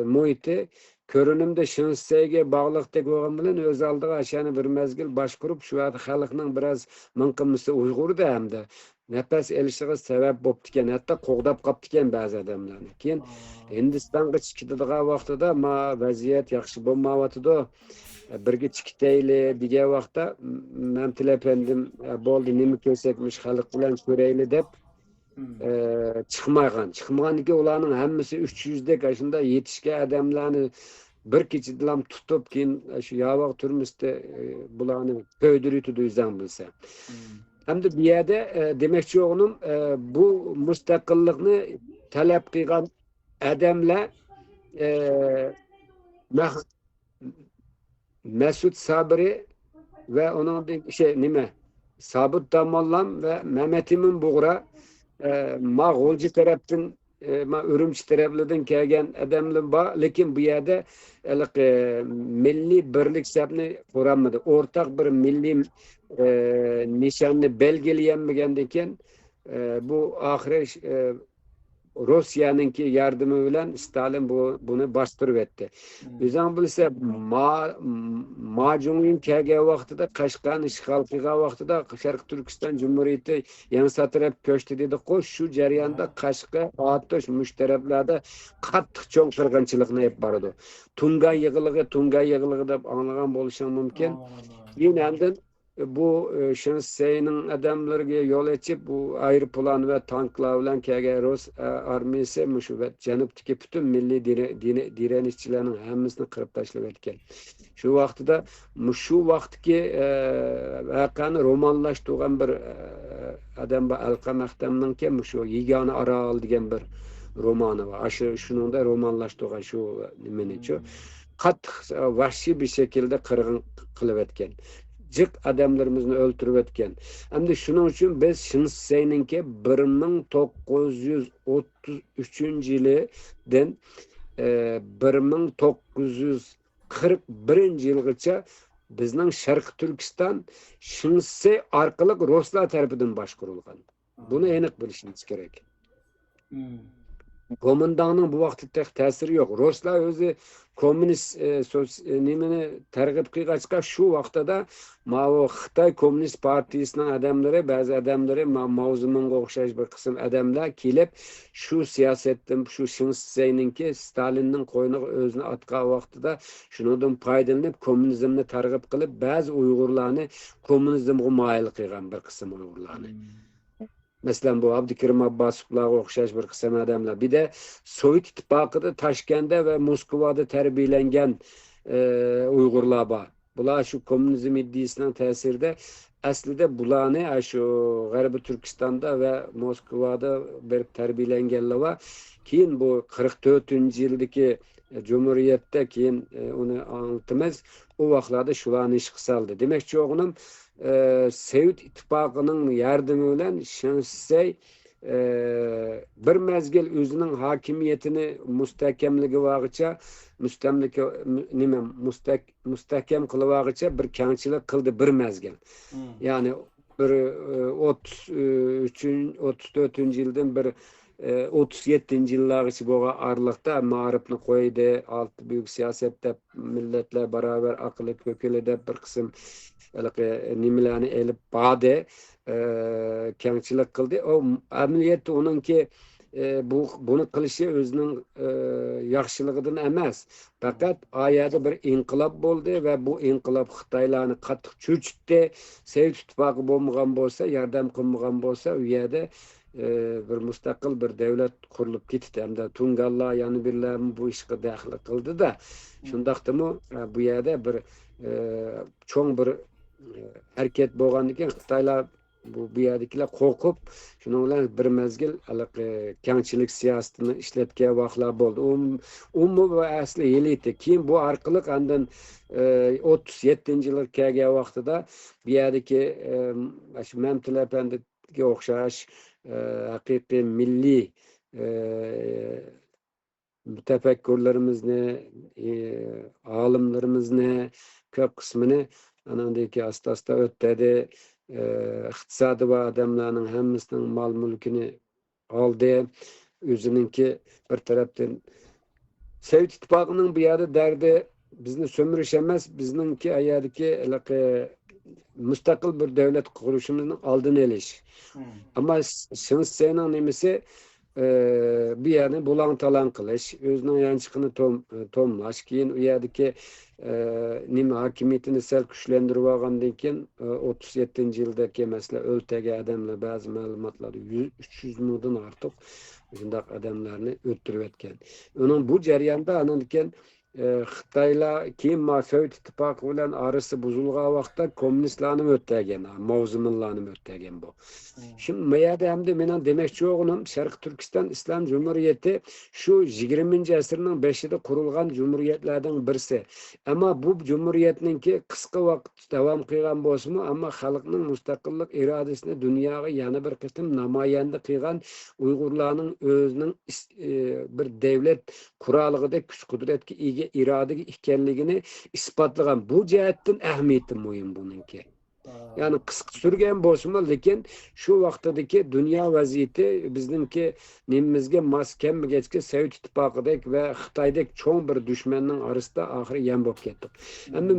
Muhit'i körünümde Şıngseýge bağlykdyk bolgan bilen öz aldyga aşany bir mezgil başkurup şu wagt halkynyň biraz mınkymysy Uýgur da hemde nefes elişige sebep bolup diken hatda kogdap gapdy diken bazı adamlarny. Keyin Hindistanга çykdygan wagtda vaziyet ýaxşy bolmawatydy. Birge çykdyýly diýen wagtda Memtil efendim boldy nimi kösekmiş halyk bilen köreýli dep çıkmagan ki ulanın hemmisi 300'dek yaşında yetişke adamlarını bir keçidilam tutup keyin şu yavak türmüste bulanı köydürütü düzen bilse. Hem de bir yerde demekçi oğlum bu müstakillikni talep kılgan adamlar Meh- Mesut Sabri ve onun nime Sabit Damallam ve Mehmet Emin Buğra ma Golcu taraftan ma Ürümçi taraflardan kelgen adamlar var. Lekin bu yerde milli birlik sebni kuranmadı. Ortak bir milli nişanını belgeleyenmegenden bu ahire Rusya'nınki yardımı bilen Stalin bunu bastırıp etti. Bizden bilse Macun'un KG vaxtida Qashqan işgal qilgan vaxtida Sharq Turkiston Cumhuriyeti yangi satrab köştü dedi. Qo'sh shu jarayonda Qashqa, Atosh mushtarablarda qattiq cho'ng qirg'inchilikni olib bordi. Tunga yig'iligi deb anglagan bo'lishing mumkin. Keyin endi bu Şinse'nin adamlarına yol açıp bu aeroplan ve tanklar bilen kelgen Rus armiyasi müşübet Janubdaki bütün milli direnişçilerin hemmisini kırıp taşlap etken. Şu vaxtida şu vaxtki vakani romanlaştırgan bir adam var Alqam Ahtam'nınki şu Yegane Aral degan bir romanı var. Aşı şunun da romanlaştırgan şu nimeniço. Qattiq vahşi bir şekilde kırgın kılıp etken. Cık adamlarımızı öldürüp etken. Hem de şunun için biz Şinse'ninki 1933 yılından 1941 yılgacha bizning Sharq Turkiston Şinse arkalık Ruslar tarafından başkurulgan. Bunu aniq bilishimiz kerak. Komandanın bu vaqtda ta'siri yo'q. Ruslar o'zi komünist nimani targ'ib qilgachqa shu vaqtda Mao Xitoy Komünist Partiyasining adamlari, ba'zi adamlari Mao Zedongga o'xshash bir qism adamlar kelib shu siyosatdan shu Şinse'ninki Stalinning qo'yniga o'zini atgan vaqtida shundan foydalanib kommunizmni targ'ib qilib ba'zi Uyg'urlarni kommunizmga moyil qilgan bir qism Uyg'urlarni. Mesela bu Abdülkerim Abbasovlarga o'xshash bir qism adamlar. Bir de Sovet İttifaqida Toshkentda ve Moskvada terbiyelengen Uyg'urlar bor. Bular shu kommunizm iddiasining ta'sirida aslida bularni shu G'arbiy Turkistonda ve Moskvada bir terbiyelengenlar var. Keyin bu 44-yildagi Cumhuriyetda keyin uni anlatamiz. O vaqtlarda shularni ish qildi. Demakchi o'g'lim Sovet İttifaqının yardımı bilen Şinse bir mezgil o'zining hakimiyetini müstahkamligi vaqticha mustahkam qilib vaqticha bir kengchilik qildi bir mezgil. Yani bir 34 yıldan bir 37 yıllargacha bo'lgan aralıkta ma'rifni qo'ydi, altı büyük siyosatda milletler beraber akıllı kökeli deb bir qism nimalarni elib bordi, kengchilik qildi. O amaliyotda uningki bunu qilishi o'zining yaxshiligidan emas. Faqat oyada bir inqilob bo'ldi ve bu inqilob Xitoylarni qattiq cho'chitdi. Sovet ittifoqi bo'lmagan bo'lsa, yordam qilmagan bo'lsa, u yerda bir mustaqil bir devlet kurulup gitti. Hem de Tungallar yani birler bu işe dahil kıldı da. Şundaqdimi bu yerde bir çoğun bir hareket bo'lgandan Xitoylar bu yerdagilar qo'rqib, shuni bilan bir mezgil kengchilik siyosatini ishlatgan vaqtlar bo'ldi. Umum ve asli elite. Keyin bu orqali andan 37-yilga kelgan vaqtida bu yerdagi shu Mamtil apandiga o'xshash haqiqiy milliy mütefekkirlerimizni, alimlerimizni köp kısmını anandaki asta ötedi. İktisadi ve adamlarının hemmisinin mal mülkünü aldı. Özününki bir taraftan Sovet İttifaqının bir yerde derdi bizni sömürüş emez, bizninki ayardaki müstakil bir devlet kuruluşumuzun aldığını eliş. Ama Şinse'nin nimesi bir yerini bulan talan kılış, özünün yançıkını tomlaş, keyin u yerdeki nime hakimiyetini sel güçlendirip algandan keyin 37 yıldaki mesela öltege adamlar bazı malumatları 300 mingdan artık şundaq adamlarını öttürüp etken. Onun bu jarayonda ananken Xitayla keyin Sovet İttifakı bilen arası buzulgan vaqtda kommunistlarni ötegen, mavzuminlarni ötegen bu. Şimdi meyada hem de menen demekçi oğlum Şarkı Türkistan İslam Cumhuriyeti şu 20. asırning 5'ida kurulgan cumhuriyetlerden birisi. Ama bu cumhuriyetninki kısa vaqt devam qilgan bo'lsa-mu, ama xalqning mustaqillik irodasini dunyoga yana bir qitim namoyanda qilgan Uyg'urlarning o'zining bir davlat quraligida kuch qudratga ega irodaga ekanligini isbotlagan. Bu jihatdan ahamiyati muhim buningki. Yani kısa sürgen bo'lsa-mu, lekin şu vaqtdagi dunyo vaziyati bizningki nemimizga mos kelmagachga Sovet İttifakıdek ve Xitoydek cho'ng bir dushmanning orasida oxiri yam bo'lib ketdik. Endi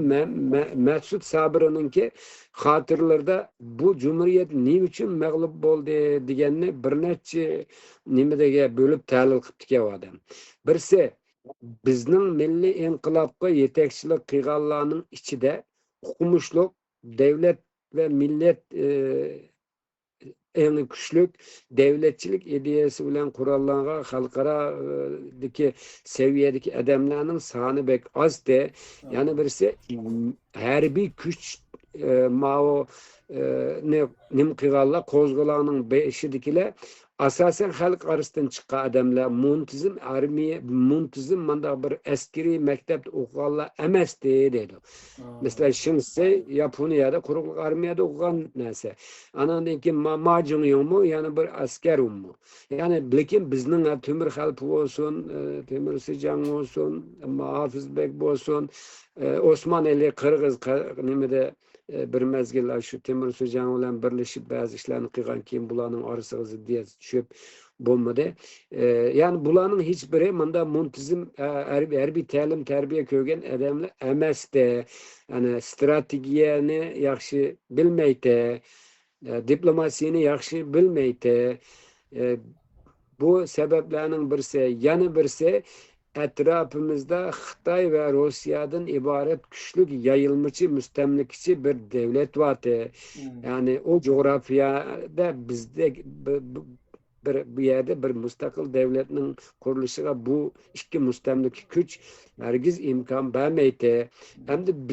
Mas'ud Sabirninki xotirlarda bu cumhuriyet ne uchun mag'lub bo'ldi deganni bir necha nimaga bo'lib tahlil qilib kelgan odam. Birisi bizning milliy inqilobga yetakchilik qilganlarning ichida o'qimishlik devlet ve millet en güçlük devletçilik ideyası bilen kurallangan halkaradaki seviyedeki adamlarının sahne bek az de yani birisi harbiy kuch mao nim qilganlar qo'zg'olonning beshidikilar asasen halk arasından çıkan adamlar muntizim armiya muntizim manda bir askeri mektepte okuganlar emesti dedi. Mesela şimdi Japonya'da kuruluk armiyada okugan neyse. Anandaki macun mu yani bir asker mu. Yani lekin bizning Temur Xalpi olsun, Temur Sijan olsun, Hafız Bek olsun, Osmaneli Qirg'iz nimede bir mezgillar şu Temur Sijan bilan birleşip bazı işlerini qilgan keyin bularning orasiga ziddiyat tushib bo'lmadi. Yani bularning hech biri manda muntizim harbiy ta'lim tarbiya ko'rgan odamlar emasdi. Yani strategiyani yaxshi bilmaydi, diplomasiyani yaxshi bilmaydi. Bu sebeplerinin birisi, yana birisi etrafımızda Xitay ve Rusya'dan ibaret güçlü yayılmışı, müstemlikçi bir devlet vardı. Yani o coğrafyada bizde bir yerde bir müstakil devletinin kuruluşuna bu iki müstemlik güç hergiz imkan vermeydi. Hem de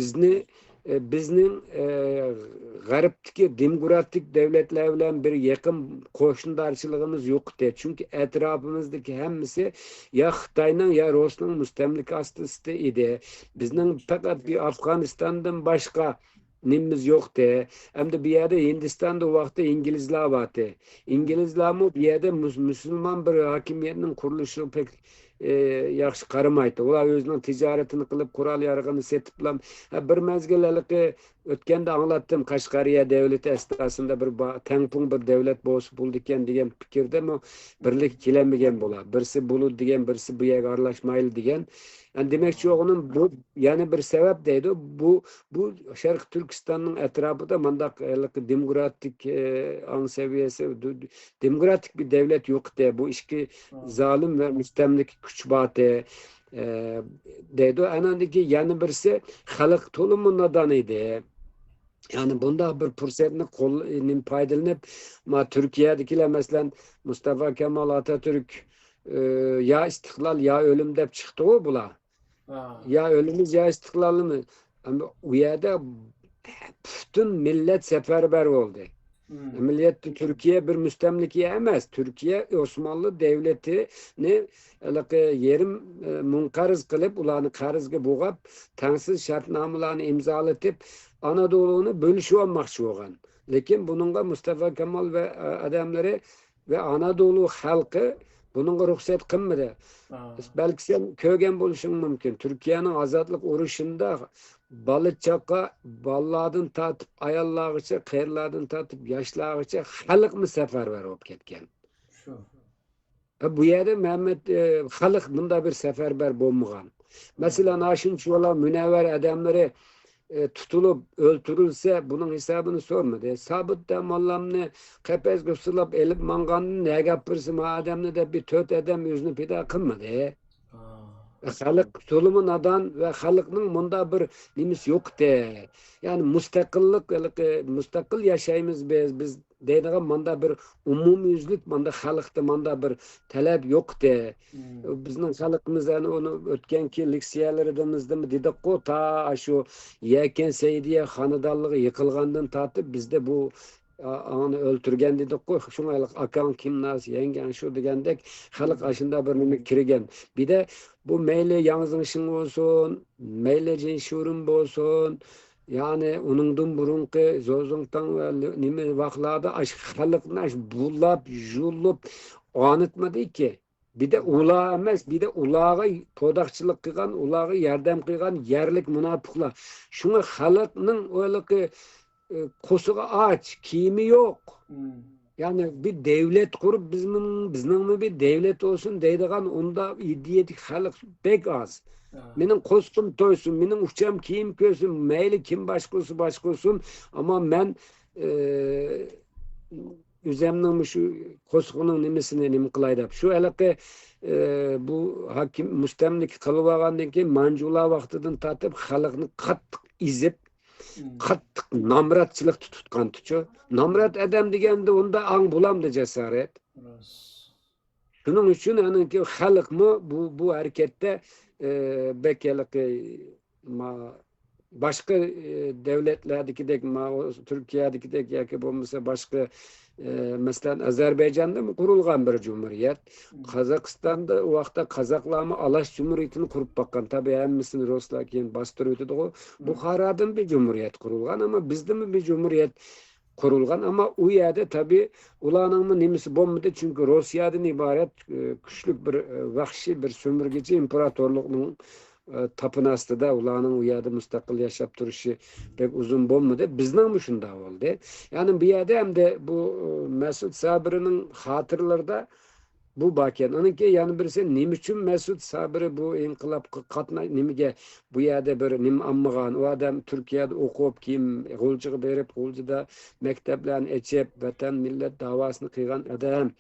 bizning g'arbdagi demokratik devletler bilan bir yakın qo'shnilarchiligimiz yo'qdi. Çünkü etrafımızdaki hammasi ya Xitoyning ya Rusning mustamlikasida edi. Bizning faqat bir Afg'onistondan boshqa nimimiz yo'qdi. Hamda bu yerda Hindistonda o vaqtda İngilizlar vardı. İngilizlarmi bu yerda musulmon bir hokimiyatning qurilishi pek yaxshi qaramaydi. Ular o'zining tijoratini qilib, qurol yarog'ini setiblam. Bir mezgillarga o'tganda anglatdim, Qashqariya davlati asosida bir tangpung bir davlat bo'lsa bo'ldi ekan degan fikrda birlik kelamagan bo'lar. Birisi bo'ludi degan, birisi bu yerga aralashmaydi degan. Yani demekçi onun bu yani bir sebep deydi. Bu Şarkı Türkistan'ın etrafında mandak demokratik an seviyesi demokratik bir devlet yok de. Bu işki zalim ve müstemlik güç batı deydi. Anandaki yani birisi halk tolumun adanıydı. Yani bunda bir fırsatını paydalanıp Türkiye'dekiler mesela Mustafa Kemal Atatürk ya istiklal ya ölüm dep çıktı o bula. Ya ölümüz ya istiklalı mı? Ama o yerde bütün millet seferber oldu. Millet Türkiye bir müstemlikiye emez. Türkiye Osmanlı devletini yerim munqarız kılıp ulanı qarizga bo'g'ab tangsiz shartnomalarni imzolatıp Anadolu'nu bölüşü olmakçı olgan. Lekin bununla Mustafa Kemal ve adamları ve Anadolu halkı bununla ruhsat qilmadi. Belki sen kögen bo'lishing mumkin. Türkiye'nin azadlık urushunda balıçaka, ballardan tatip, ayollargacha, qerlardan tatip, yoshlargacha xalq mı seferber olup ketgan. Bu yerde Mehmet xalq bunda bir seferber bo'lmagan. Mesela naşinçolar münevver adamları tutulup öldürülse bunun hesabını sormadı. Sabit mallamını kepezge sılap elip manganını ne yapırsın adamını da bir töt adam yüzünü pida kılmadı. Halk tulumun adan ve halkının bunda bir nimis yoktu. Yani müstakillik, müstakil yaşayımız biz deydigan manda bir umumyüzlük manda halkta manda bir talep yok de. Bizning xalqimiz yani onu ötkenki leksiyalarimizda mı dedik ko ta şu Yeken Seydiye xonadonligi yıkılgandan tartib bizde bu onu öldürgen dedik ko şunaylık akan kimnas yengen şu degandek xalq aşında bir nima kirgen. Bir de bu meyle yalnızmışın olsun, meyle cinşurun olsun. Yani onundan burunki zozungtan ve nime vaxtlarda aş xalqni aş bullap, jullup anıtmadı ki. Bir de ula emas, bir de ulağa podakçılık kılgan, ulağa yardım kılgan yerlik münafıklar. Şuna xalqning öyle ki kosuğa aç, kiyimi yok. Yani bir devlet kurup bizning bir devlet olsun deydigan onda ideyetik xalq pek az. Menin kostum toysun, menin uçam kiyim kösün, meyli kim başkosun ama ben üzemnin şu koskunun nimesini nim kılaydap. Şu elake bu hakim müstemlik kılıvagandan ki mancula vaktidan tatip xalqni qattiq izip qattiq namratçılık tutkan tuçu. Namrat adam degende onda ang bulamdı cesaret. Şunun için yani ki xalq mı bu harekette bekelik başka devletlerdeki Türkiye'deki ya ki bu mesela başka mesela Azerbaycan'da mı kurulgan bir cumhuriyet. Kazakistan'da o vakta Kazaklarımı Alaş Cumhuriyeti'ni kurup bakkan. Tabii hemmisini Ruslar keyin bastırıyordu o. Bukhara'dan bir cumhuriyet kurulgan ama bizde mi bir cumhuriyet kurulgan ama o yerde tabii ulanın nimisi bombadı çünkü Rusya'dan ibaret küçük bir vahşi bir sömürgeci imparatorluğunun tapınastı da ulanın o yerde müstakil yaşap duruşu pek uzun bombadı. Bizden mi şunda oldu? Yani bir yerde hem de bu Mesut Sabır'ın hatırlarda bu bakken. Onunki yani birisi nim için Mesut Sabır'ı bu inkılap katna nimige bu yerde bir nim ammağan. O adam Türkiye'de okup kim gulcuğu berip gulcuda mekteplerini eçep vatan millet davasını kıygan adam.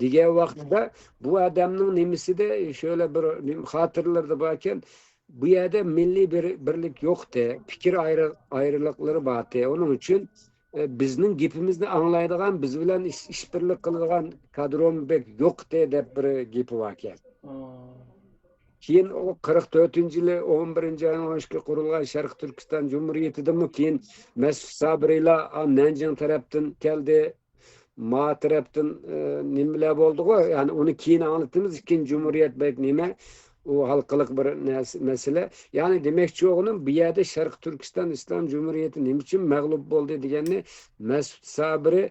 Dige vaxtda bu adamın nimisi de şöyle bir hatırlarda bakken bu yerde milli bir birlik yoktu. Fikir ayrılıkları vardı. Onun için bizning gepimizni anglaydigan, biz bilan işbirlik qiladigan kadrom bek yo'q deb bir gepi bor ekan. Keyin o 44-yili 11-ayning 13-ga qurilgan Sharq Turkiston Cumhuriyetidimi keyin Mesut Sabrila Nanjing tarafdan keldi. Ma tarafdan nimalar bo'ldi-ku, yani onu keyin anlatamiz. Ikinci Cumhuriyet bek nima? O halkılık bir mesele. Yani demekçi oğlum bir yerde Şarkı Türkistan İslam Cumhuriyeti ne için mağlup oldu diyenini Mesut Sabri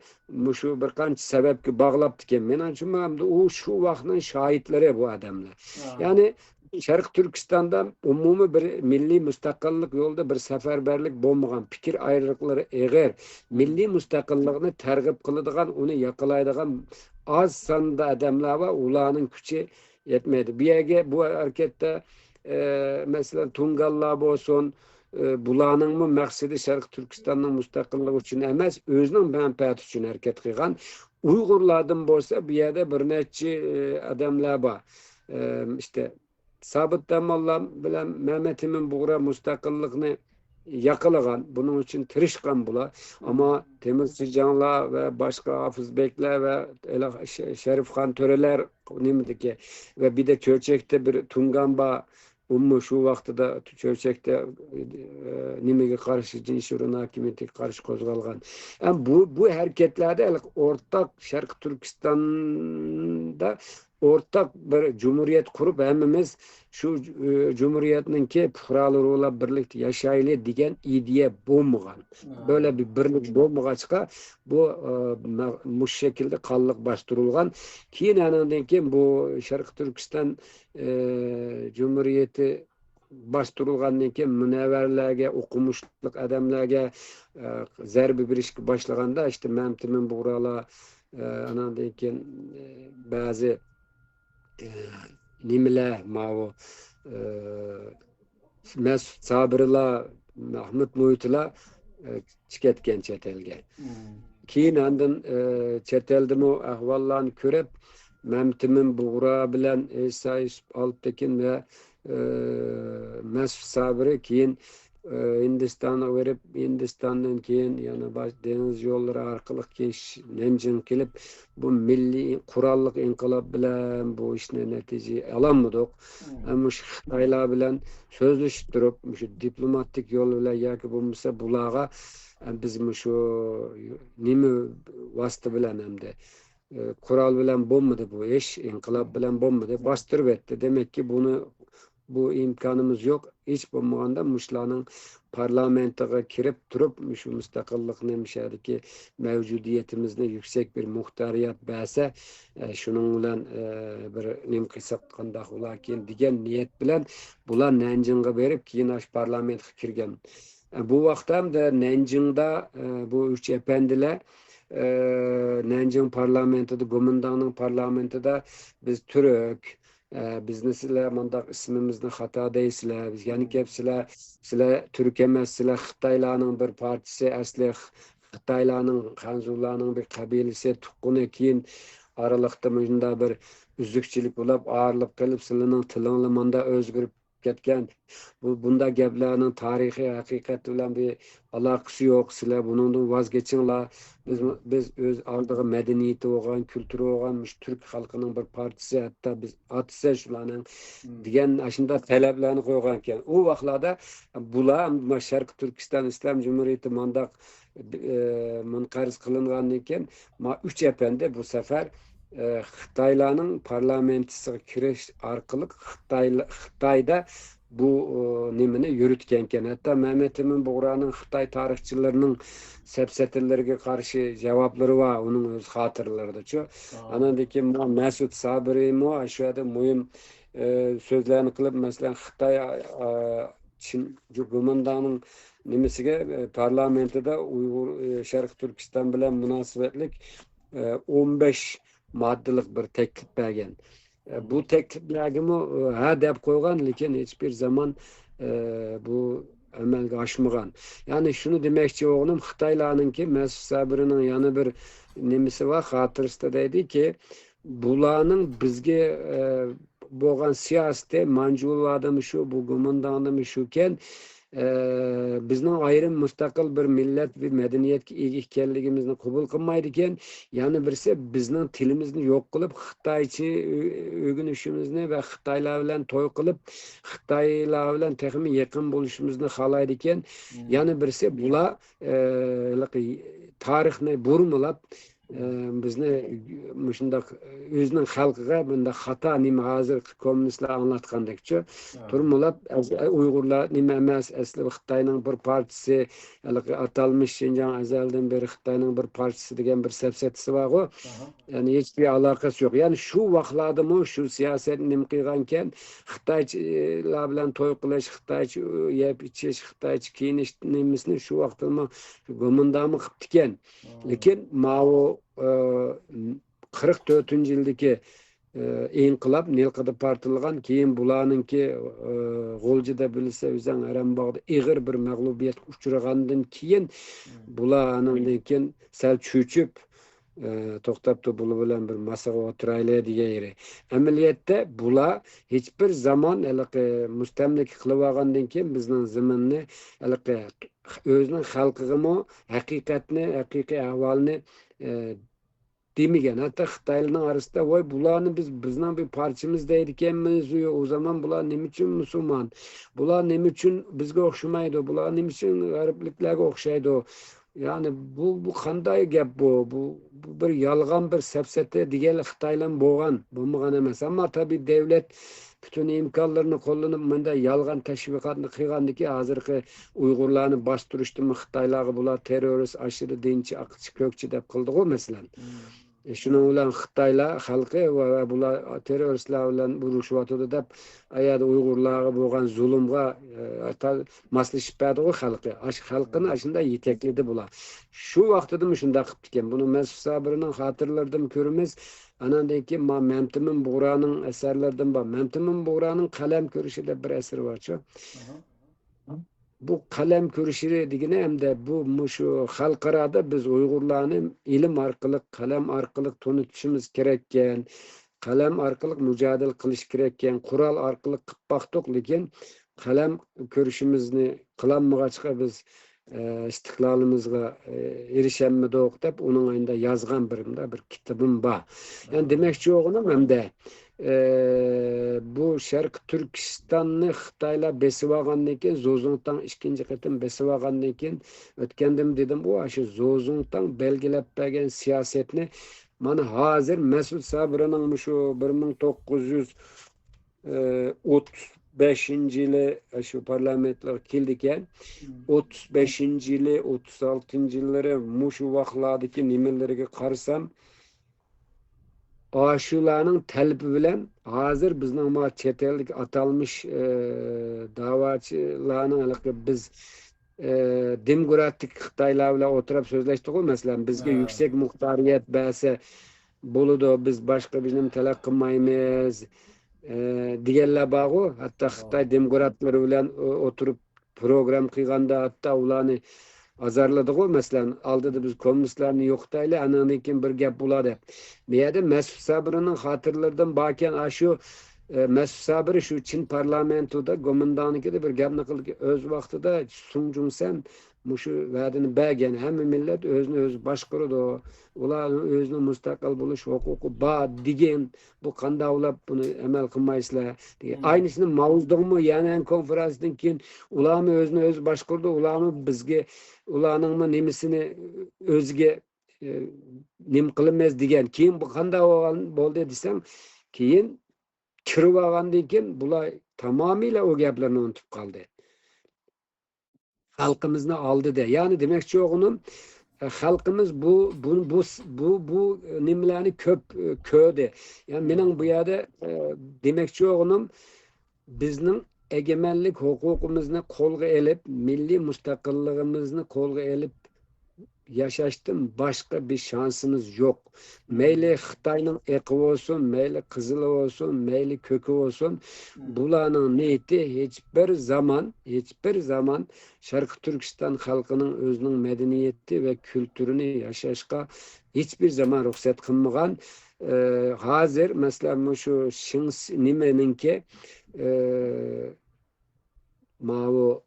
şu bir kanç sebepki bağlap diken. Men açımam o şu vaktin şahitleri bu adamlar. Yani Şarkı Türkistan'da umumi bir milli müstakillik yolda bir seferberlik bulmagan fikir ayrılıkları eğer milli müstakilliğini tergip kılıdığan onu yakalaydıgan az sanda adamlar var. Ulanın küçü yetmedi. Bir yere bu harekette mesela Tungallar olsun bulanın mı maksidi Şarkı Türkistan'ın müstakilliği için emez, özünün menfaati için hareket kılgan. Uygurlardan bolsa bir yerde bir neçe adamlar var. İşte Sabit Demallah bilen Mehmet Emin Buğra müstakilliğini yakalagan, bunun için tirişkan bula. Ama Temir Sıcanlar ve başka Hafız Bekler ve Şerif Han Töreler nimdeki ve bir de Çöçek'te bir Tunganba ummu şu vaktidə Çöçek'te nimege karşı cinşurun hakimiyeti karşı kozgalgan. Yani bu hareketlerde ortak Şarkı Türkistan'da ortak bir cumhuriyet kurup hemimiz şu cumhuriyetinki puhraları ola birlikte yaşaylı diyen ideye bulmagan. Böyle bir birlik bulmagaçka bu şekilde kallık bastırılgan. Keyin anandan keyin bu Şarkı Türkistan cumhuriyeti bastırılgandan keyin münevverlerge, okumuşluk adamlarga zerbi bir iş başlaganda işte Mehmet Emin Buğra'la anandan keyin bazı nimeler mavu Mesut Sabırla Mahmut Muhit'la çıketken çetelge. Keyin andın çeteldim o ahvallarını körep Mehmet Emin Buğra bilen İsa Yusuf Alptekin ve Mesut Sabır'ı keyin Hindistan'a verip Hindistan'dan keyin yana baş deniz yolları arkalı Nanjing kelip bu milli kurallık inkılap bilen bu işine netice alanmadık. Ama şu Xitaylar bilen sözleşip durup şu diplomatik yol bilen yaki bulmasa bulağa bizim şu nimi vasıtı bilen hem de kural bilen bombadı bu iş, inkılap bilen bombadı. Bastırıp etti. Demek ki bu imkanımız yok. Hiç bulmaganda muşlarning parlamentoga kirip turup şu müstakillikni müşadiki mevcudiyetimizni yüksek bir muhtariyat bäse şunun bilen bir nim kısak qandaq ulakin degan niyet bilen bular Nanjingga berip keyin aş parlamentga kirgen. Bu vaqtam da Nanjingda bu üç efendiler Nanjing parlamentoda, Gomindangning parlamentoda biz Türk, bizni sizler mandaq ismimizni xato deysizlar. Biz yani gap sizler Türk emas, sizler Xitoylarning bir partisi, asli Xitoylarning, Xanzurlarning bir qabilasi tuqquni keyin aralıqda munda bir üzükçilik bo'lib, ağırlık qilib sizlarning tilinglar manda o'zgarib ketgan. Bunda gaplarning tarixiy haqiqat bilan bir alakası yok. Sizler bunundan vazgeçinglar. Biz öz aldığı medeniyeti olan, kültürü olan Türk halkının bir partisi, hatta biz atsa şularning degan aşında taleplerini koyganken o vaqtlarda bular Şarkı Türkistan İslam Cumhuriyeti mandaq munqariz qilingandan keyin üç efendi bu sefer Xitoylarning parlamentisiga kirish orqali Xitoyda bu nimani yürütkenken hatta Mehmet Emin Buğra'nın Xitoy tarixchilarining sepsetillerine karşı cevapları var onun öz hatırlarında şu. Anandaki Mesut Sabri mu aşağıda mühim sözlerini kılıp mesela Xitoy Çin Cumhurbaşkanı'nın nimesiga parlamentoda Uygur Şarkı Türkistan bilen münasebetlik 15 maddelik bir teklif bergen. Bu tekliflerimi ha dep koygan lekin hiçbir zaman bu amelga aşmagan. Yani şunu demekçi oğlum Xitoylarninki Mesut Sabri'nin yanı bir nimesi var hatırısında dedi ki bularning bizge bo'lgan siyosatda manjulvadimi shu bu gumondandimi shuken bizning ayrim mustaqil bir millat ve medeniyetga ega ekanligimizni qabul qilmaydi ekan, yana birisi bizning tilimizni yo'q qilib Xitoycha o'rganishimizni va Xitoylar bilan to'y qilib Xitoylar bilan texmi yaqin bo'lishimizni xohlaydi ekan, yana birisi bular tarixni burmilab bizni shundoq o'zining xalqiga bunda xato nima hozir kommunistlar anglatgandekchi turmulab Uyg'urlar nima emas asli Xitoyning bir partisi atalmış Şinjan azaldan beri Xitoyning bir partisi degan bir sepsetisi var. Yani hiçbir alakası yok. Yani şu vaqtlarda mı şu siyaset nim qilganken Xitoylar bilan to'y qilish, Xitoycha yeb ichish, Xitoycha kiyinish nimasini shu vaqtda mı gomindami qilib ekan. Lekin Mao 44-yildagi inqilab Nilqada partilgan keyin bularninki G'oljida bilsa o'zang Arambog'da ig'ir bir mag'lubiyat uchragandan keyin bularning keyin sal cho'chib to'xtab bulu bilan bir masaga o'tirayli degan yeri. Amaliyotda bular hech bir zaman mustamlik qilib olgandan keyin bizning zaminni o'zining xalqiga haqiqiy ahvolni demigen. Hatta Xitoylarning arasida voy bularni bizning bir parchamiz deydi ekanmiz, o zaman bular nima uchun musulmon? Bular nima uchun bizga o'xshamaydi? Bular nima uchun g'aribliklarga o'xshaydi? Yani bu qanday gap bu bir yolg'on bir sapsata degan Xitoylar bo'lmagan emas. Ammo tabii devlet bütün imkonlarni qo'llanib bunda yolg'on tashviqotni qilgandiki hozirgi Uyg'urlarni bostirishdi Xitoylarga bular terrorist, aşırı dinchi, aqchi, ko'kchi deb qildi-ku masalan. Şunun bilan Xitoylar xalqi va bular terroristlar bilan urushyapti deb ayada Uyg'urlarga bo'lgan zulmga moslashib berdi-ku xalqi. Xalqini shunday yetakladi bular. Shu vaqtida shunday qilib ekan. Buni Mesut Sabrining xatirlaridan ko'ramiz. Anandan keyin Mehmet Emin Buğra'ning asarlaridan bor. Mehmet Emin Buğra'ning qalam ko'rishi deb bir asari bor-ku. Bu kalem körüşleri digine hem de bu şu xalqarada biz Uyg'urlarni ilim orqali, kalem orqali tanitishimiz kerakkan, kalem orqali mücadele qilish kerakkan, Qur'on orqali qilib baqdik, lekin kalem görüşümüzni kılanmagaçka biz istiqlalımızga erişemmedik dep onun ayında yazgan birimde bir kitabım var. Yani demekçi oğlum hem de bu Şarkı Türkistan'ı Xitayla besip algandan keyin Zozungtan ikinci qitim besip algandan keyin ötkendim dedim o aşı Zozungtan belgilep bergen siyasetini mana hazır Mesut Sabır'ın şu 1935 yılı şu parlamentler keldiken 35 yılı 36 yılları muşu vaqtlardaki nimelerge qarasam aşularning talebi bilan hozir bizning ma chet ellik atalmış da'vatchilarning biz demokratik Xitoylar bilan o'tirib so'zlashdik ku masalan bizga yuksak muxtoriyat bersa bo'ladi biz boshqa bir nima talab qilmaymiz deganlar bor hatto Xitoy demokratlari bilan o'tirib program qilganda hatto ularni azarladı o mesela aldı biz komünistlerini yoktayla ananikin bir gap buladı. Meyade Mesut Sabır'ın hatırlardan bakken aşu Mesut Sabır şu Çin parlamentoda gomundaniki de bir gap nakıl ki öz vaxtıda suncun sen muşu vadini bəgen hem millet özünü öz başqırıdı o. Ulanın özünü mustakal buluş hukuku ba digen bu kanda ulap bunu emel kılmayısla. Aynısını Mavuzduğumu yani en konferansdan keyin ulanı özünü öz başqırdı ulanı bizge ulanın mı nimisini özge nim kılınmaz digen keyin bu kanda oldu desem keyin kirib algandan keyin bular tamamıyla o gaplarni unutib qoldi. Halkımızını aldı de. Yani demekçi oğlum halkımız bu nimelerini köde. Yani benim bu yerde demekçi oğlum bizning egemenlik hukukumuzni qo'lga elib, milliy mustaqilligimizni qo'lga elib yaşaştım başka bir şansımız yok. Meyli Xitayning eqi olsun, meyli qizili olsun, meyli kökü olsun. Bularning niyeti hiçbir zaman Şarkı Türkistan halkının özünün medeniyeti ve kültürünü yaşaşka hiçbir zaman ruhsat kılmagan. Hazır mesela şu Şings nimeninki mavu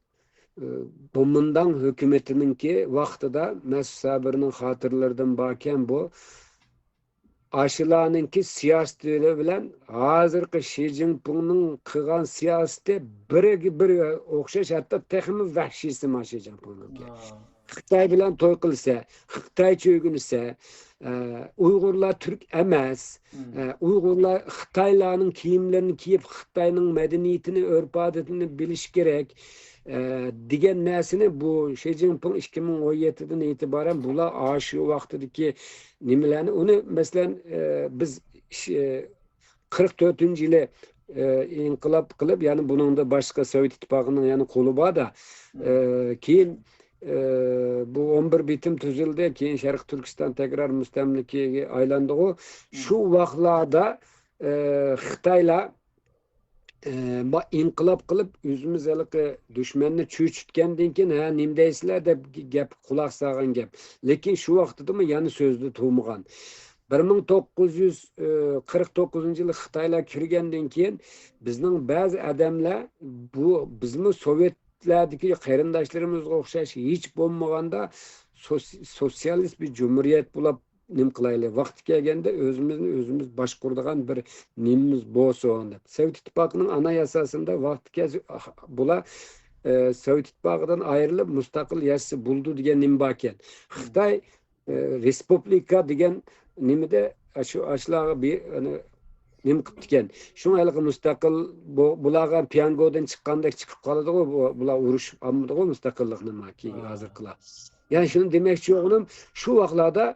Bomundan hükümetininki vaxtıda Mesut Sabır'ın hatırlarından bakken bu aşılarınki siyasetiyle bilen hazırki Xi Jinping'nin kıgan siyaseti biri okşaş hatta texmi vahşisi ma Xi Jinping'ninki. Xitay bilen toy qilsa, Xitay çögünse, Uygurlar Türk emas, Uygurlar Xitaylarning kiyimlerini kiyip Xitayning medeniyetini, örf adetini biliş gerek. Digen nesini bu Xi Jinping 2017'den itibaren bula aşı vaxtidaki nimelerni onu mesela biz 44. yılı inqilab qilib yani bunun da başka Sovet İttifaqının yani kolu var da keyin bu 11 bitim tüzüldü keyin Şarkı Türkistan tekrar müstemlikeye aylandı o şu vaqtlarda Xitaylar inqilab qilib o'zimiz haligi dushmanni cho'chitgandan keyin ha nimdaysizlar deb gap quloq solgan gap lekin shu vaqtidami yana so'zni to'migan 1949 yılı Xitaylar kirgandan keyin bizning ba'zi odamlar bu bizni sovetlardagi qarindoshlarımizga o'xshash hech bo'lmaganda sosyalist bir cumhuriyet bo'lib nim qilayli vaqti kelganda o'zimiz boshquradigan bir nimimiz bo'lsin deb Sovet İttifaqının anayasasında vaqti bular Sovet İttifaqından ayrılıp mustaqil yashasi buldu degan nim bor ekan Xitoy respublika degan nimada shu ashlari bir nim qilib ekan shu haligi mustaqil bularga piangodan chiqqandek chiqib qoladi bular urush olmadi mustaqillikni keyin hozirqilar yani shuni demoqchi o'g'lim shu vaqtlarda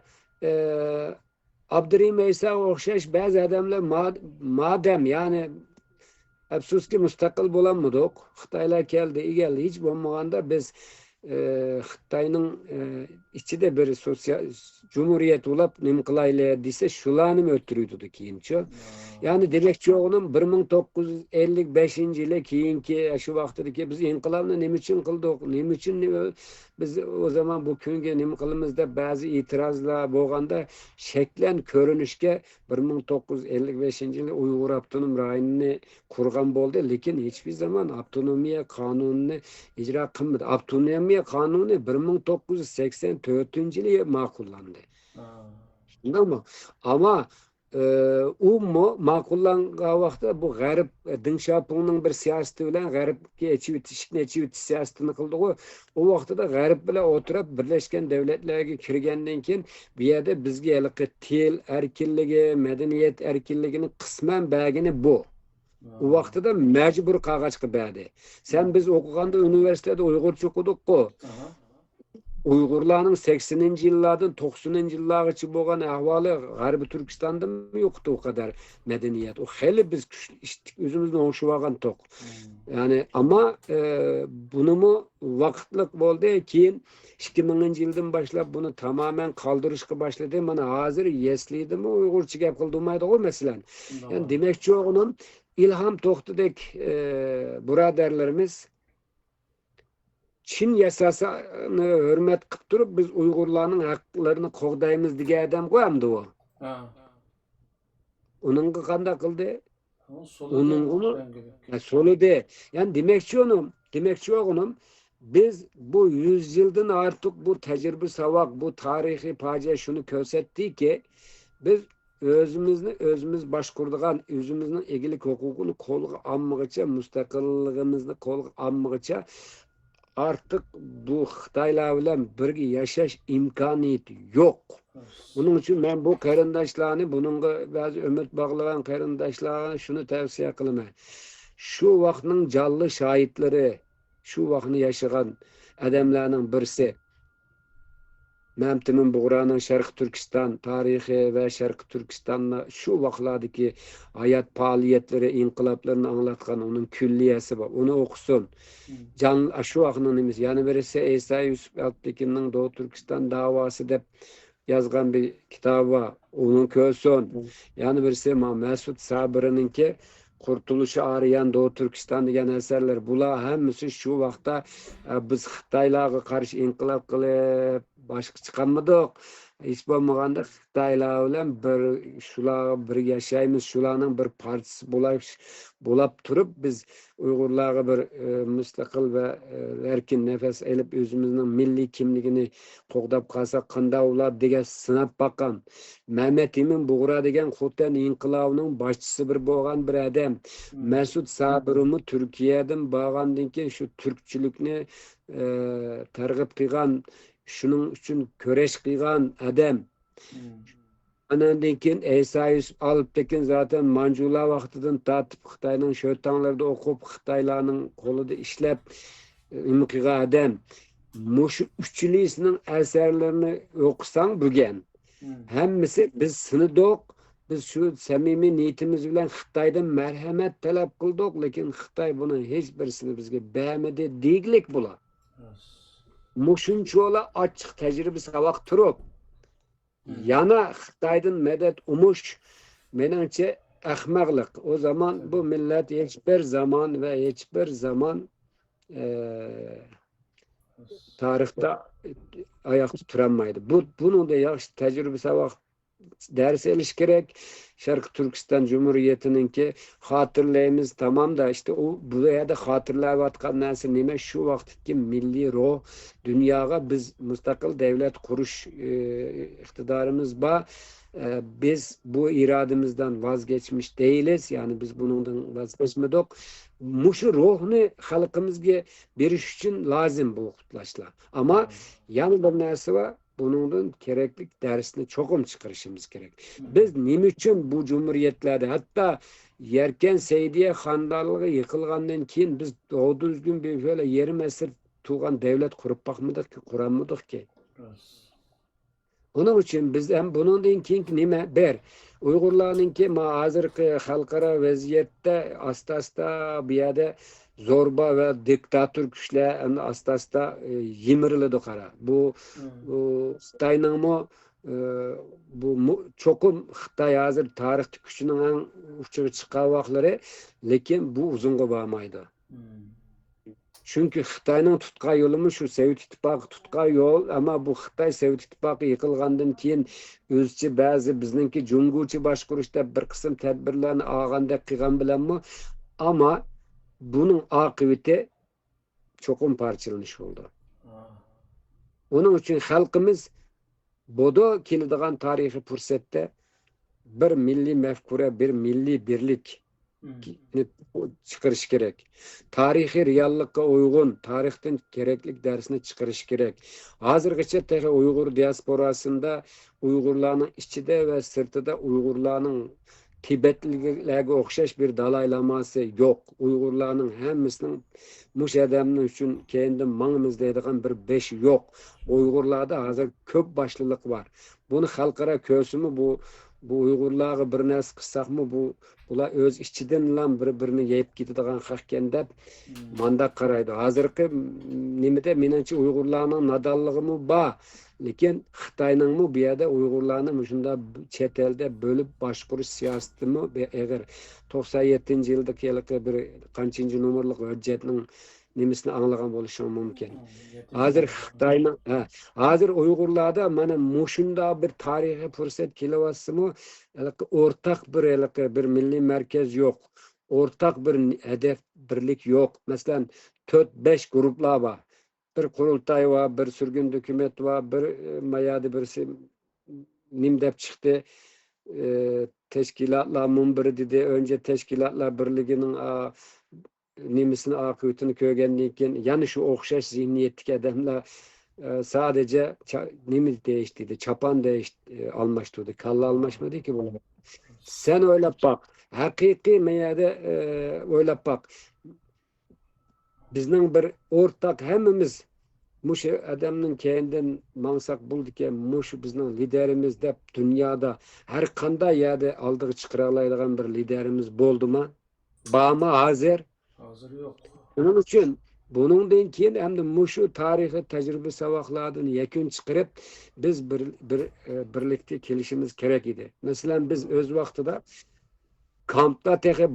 Abdurrahim Eysa o'xshash ba'zi odamlar madem yani afsuski mustaqil bo'lolmadik Xitoylar keldi egaldi hech bo'lmaganda biz Xitayning içinde bir sosyal cumhuriyet olup nim kılayla dese şulanım öttürüydü kiyinço. Yani demekçi oğlum 1955 yılı kiyinki şu vaxtdaki biz inqilabını nim için kıldık, nim için biz o zaman bu künge nim kılımızda bazı itirazlar bolganda şeklen körünüşke 1955 yılı Uygur Abdunum rayonunu kurgan boldu, lekin hiçbir zaman avtonomiya kanununu icra kılmadı. Avtonomiya kanunu 1984 yılı makullandı. Ama u makullangan vaqtda bu G'arb Deng Xiaoping'ning bir siyosati bilan G'arbga ichib siyosatini qildi. O vaqtida G'arb bilan o'tirib Birlashgan Davlatlarga kirgandan keyin bu yerda bizga haliqi til erkinligi, madaniyat erkinligini qisman bergani bu. O vaqtida majbur qog'oz berdi. Sen biz o'qiganda universitetda Uyg'urcha o'qidik-ku. Uygurlarning 80 yillardan 90 yillargacha bo'lgan ahvoli G'arbiy Turkistonda yo'qdi o kadar medeniyet. O hali biz o'zimizni o'xshab olgan to'q. Yani ama bunu mu vaqtlik bo'ldi, keyin 2000 yildan boshlab buni tamamen qaldırışga başladı. Mana hozir yeslidimi Uyg'urcha gap qildirmaydi-ku masalan. Yani demakchi o'g'lim İlham To'xtidek birodarlarimiz Çin yasasını hürmet qilib turib biz Uyg'urlarning haqqlarini qo'g'daymiz degan odam qo'yamdi u. Uningga qanday qildi? Solide. Yani demakchi o'g'lim biz bu 100 yıldan artık bu tecrübe savak, bu tarihi facia şunu ko'rsatdiki, biz özümüz başkurduğan, özümüzün egilik hukukunu qo'lga olmag'icha, mustaqilligimizni qo'lga olmag'icha artık bu Xitaylar bilan birga yashash imkoniyati yo'q. Bunun için ben bu qarindoshlarni, bununla bazı ümit bağlayan qarindoshlarga şunu tavsiya qilaman. Şu vaqtning jonli shohidlari, şu vaqtni yashagan odamlarning birisi Memtimin Buğra'nın Şarkı Türkistan tarihi ve Şarkı Türkistan'la şu vaqtlardaki hayat faaliyetleri, inkılaplarını anlatkan onun külliyesi var. Onu okusun. Şu vaqtının nemiz. Yani birisi İsa Yusuf Alptekin'in Doğu Türkistan davası dep yazgan bir kitabı var. Onu körsün. Yani birisi Mesut Sabır'ınki Kurtuluşu arayan Doğu Türkistan degan eserler. Bular hemmisi şu vaqtda biz Xitaylarga qarshi inqilab qilib boshqa chiqanmidik. Hech bo'lmaganda Xitaylar bilan bir yashaymiz, shularning bir partisi bo'lib turib biz Uyg'urlarga bir mustaqil va erkin nafas elib o'zimizning milliy kimligini qo'g'dab qolsak qanday bo'ladi degan sinab boqqan. Mehmet Emin Buğra degan Xotan inqilobining boshchisi bir bo'lgan bir odam. Mesut Sabir'imi Turkiyadan borgandan keyin shu turkchilikni targ'ib qilgan, şunun için köreş qilgan adam. Anandan keyin İsa Yusuf Alptekin zaten Manjula vaqtidan tatip Xitayning sho'tanlarda o'qib, Xitaylarning qo'lida ishlab qilgan adam. Mushu uchlisining asarlarini o'qisang bugun hammasi biz sinidoq, biz şu samimiy niyatimiz bilan Xitoydan marhamat talab qildik, lekin Xitoy buni hech birisini bizga bermadi deylik bular. Muşunçola açık tecrübe savak turup yana Xitaydan medet umuş menimce ahmaklık. O zaman bu millet hiçbir zaman ve hiçbir zaman tarihte ayakta turamaydı. Bunun da yaxşı tecrübe savak ders eliş gerek. Şarkı Türkistan Cumhuriyeti'ninki hatırlayımız tamam da işte o buraya da hatırlayatkan narsa nime şu vaktki milli ruh dünyaya biz müstakil devlet kuruş iktidarımız var. Biz bu irademizden vazgeçmiş değiliz. Yani biz bundan vazgeçmedik. Muşu ruhunu halkımızga beriş için lazım bu kutlaşlar. Ama yani bir narsa var. Bunun gerekli dersini çokum çıkarışımız gerek. Biz nime için bu cumhuriyetlerde hatta yerken Seydiye Handarlığı yıkılgandan keyin biz doğru düzgün bir böyle yerim esir tuğan devlet kurup bakmadık ki, kuranmadık ki. Onun için biz hem bunun keyin nime ber Uygurlarınki hazırki halkara vaziyette asta bir yerde zorba ve diktatör güçler endi asta yimirildi qara. Bu Xitayning bu çokum Xitay hazır tarixdagi kuchining eng uchiga chiqqan vaqtlari, lekin bu uzunga bormaydi. Çünkü Xitayning tutgan yolu şu Sovet İttifaqı tutgan yol, ama bu Xitay Sovet İttifaqı yıkılgandan keyin özçe bazı bizninki Cumhuriyetçi başqurishda bir qism tadbirlarni olgandek qilgan bilanmi, ama bunun akıbeti çokum parçalanish oldu. Onun için halkımız bodo keladigan tarixiy fursatda bir milliy mafkura, bir milliy birlik çıkarış gerek. Tarihi reallıkka uygun, tarihten gereklik dersini çıkarış gerek. Hazırgacha tehe Uygur diasporasında Uygurlarning içinde ve sırtıda Uygurlarning Tibetlilerge okşaş bir dalaylaması yok. Uygurlarning hemmisinin muş adamın üçün kendi manımız deydiğen bir beş yok. Uygurlarda hazır köp başlılık var. Bunu halkara kösümü bu Uygurlarga bir narsa qilsaqmi, bular öz içinden lan bir-birini yeyip gitadigan haqken deb manda qaraydi. Hazırki nimede menimcha Uygurlarning nadonligimi bor, lekin Xitoyningmi bu yerda Uygurlarni shunda chet elda bölüp boshqarish siyosatimi eğer 97-yildagi bir qanchinchi nomerlik hujjatning nimisini anglagan bo'lishim mumkin. Hazır Xitoyning hazır Uygurlarda mana mushunda bir tarixiy fursat kelyapsimi, ortak bir milliy merkez yok. Ortak bir hedef, birlik yok. Mesela 4-5 gruplar var. Bir kurultay var, bir sürgün hükümet var, bir mayadi birisi nim dep çıktı. Teşkilatlar munbiri dedi. Önce Teşkilatlar Birliği'nin nimisini akıbetini köğenliğin, yani şu okşaş zihniyetlik adamlar sadece nimi değiştiydi, çapan almıştıydı, kalla almışmadı ki bunu. Sen öyle bak, hakiki meyade öyle bak. Bizden bir ortak hemimiz muş adamın kendinden mansak bulduk ki muş bizden liderimiz de dünyada her kanda yerde aldığı çıkaralaydıgan bir liderimiz boldu mu? Bağma hazır. Hazır yok. Onun için bunundan keyin hem de muşu tarihi tecrübe savaklardan yakın çıkarıp biz birlikte kelişimiz gerek idi. Mesela biz öz vaxtida kampta tehe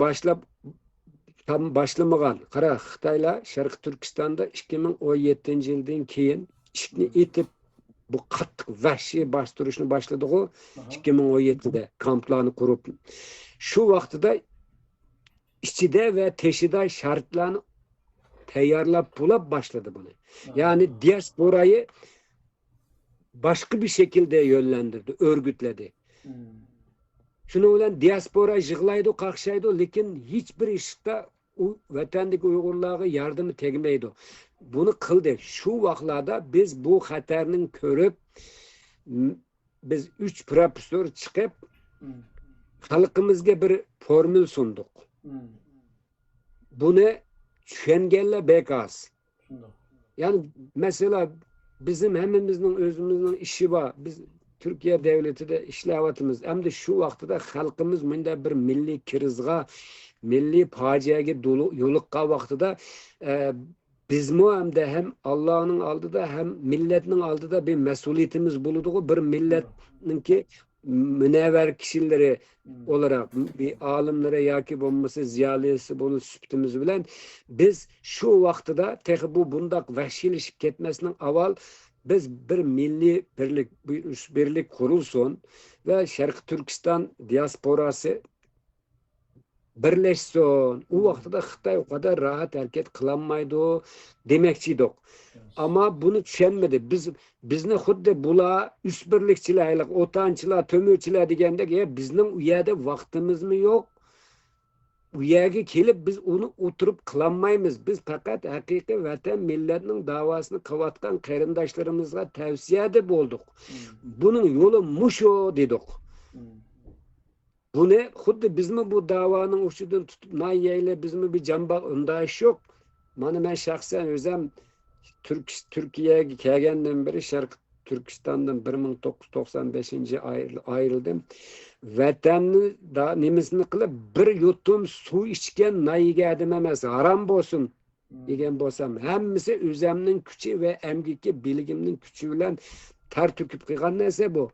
başlamagan. Qara Xitaylar Şarkı Türkistan'da 2017 yıldan keyin işini itip bu qattiq vahşi bastırışını başladı o 2017'de kamplarını kurup. Şu vaxtida içide ve teşhida şartlarını tayarlap bulap başladı bunu. Yani diasporayı başka bir şekilde yönlendirdi, örgütledi. Şunu bilen diaspora yığılaydı, kalkşaydı, lekin hiçbir işte vatandaki Uygurlarga yardımı tegmeydi. Bunu kıldı. Şu vaxtlarda biz bu xatarını körüp, biz 3 profesör çıkıp halkımızga bir formül sunduk. Bunu düşüngenle bekaz. Yani mesela bizim hemimizin özümüzün işi var. Biz Türkiye devleti de işlevatımız. Hem de şu vaxtida halkımız mında bir milli krizga, milli faciaga yoluqqa vaxtida bizmi hem de hem Allah'ın aldıda hem milletinin aldıda bir mesuliyetimiz buluduğu bir milletninki münevver kişileri olarak bir alimlere yakip olması ziyaliyesi bunu süptümüz bilen biz şu vaxtida tehi bu bundak vahşileşip ketmesinin aval biz bir milli birlik kurulsun ve Şarkı Türkistan diasporası birleşsin. O vaxtida Xitay o kadar rahat hareket kılanmaydı demekçiydik. Ama bunu düşünmedi. Bizni xuddi bula üst birlikçiler, otançılar, tömürçiler degende ya bizning u yerda vaqtimiz mi yok? U yerga kelib biz onu oturup kılanmaymiz. Biz fakat haqiqiy vatan milletning davasını qilayotgan qarindoshlarımızga tavsiyada bo'ldik. Bunun yolu muşo dedik. Bu ne? Xuddi bizmi bu davanın uçudan tutup nayeyle bizmi bir jambaq undaş yok. Mana men şahsen özüm Türkiye'ye kelgenden beri Şarkı Türkistan'dan 1995 ayrıldım. Vatanni da nimisini qilib bir yutum suv ichgan nayiga adam emas, haram bo'lsin degan bo'lsam, hammasi o'zimning kuchi va emgiki bilgimning kuchi bilan tar to'kib qilgan narsa bu.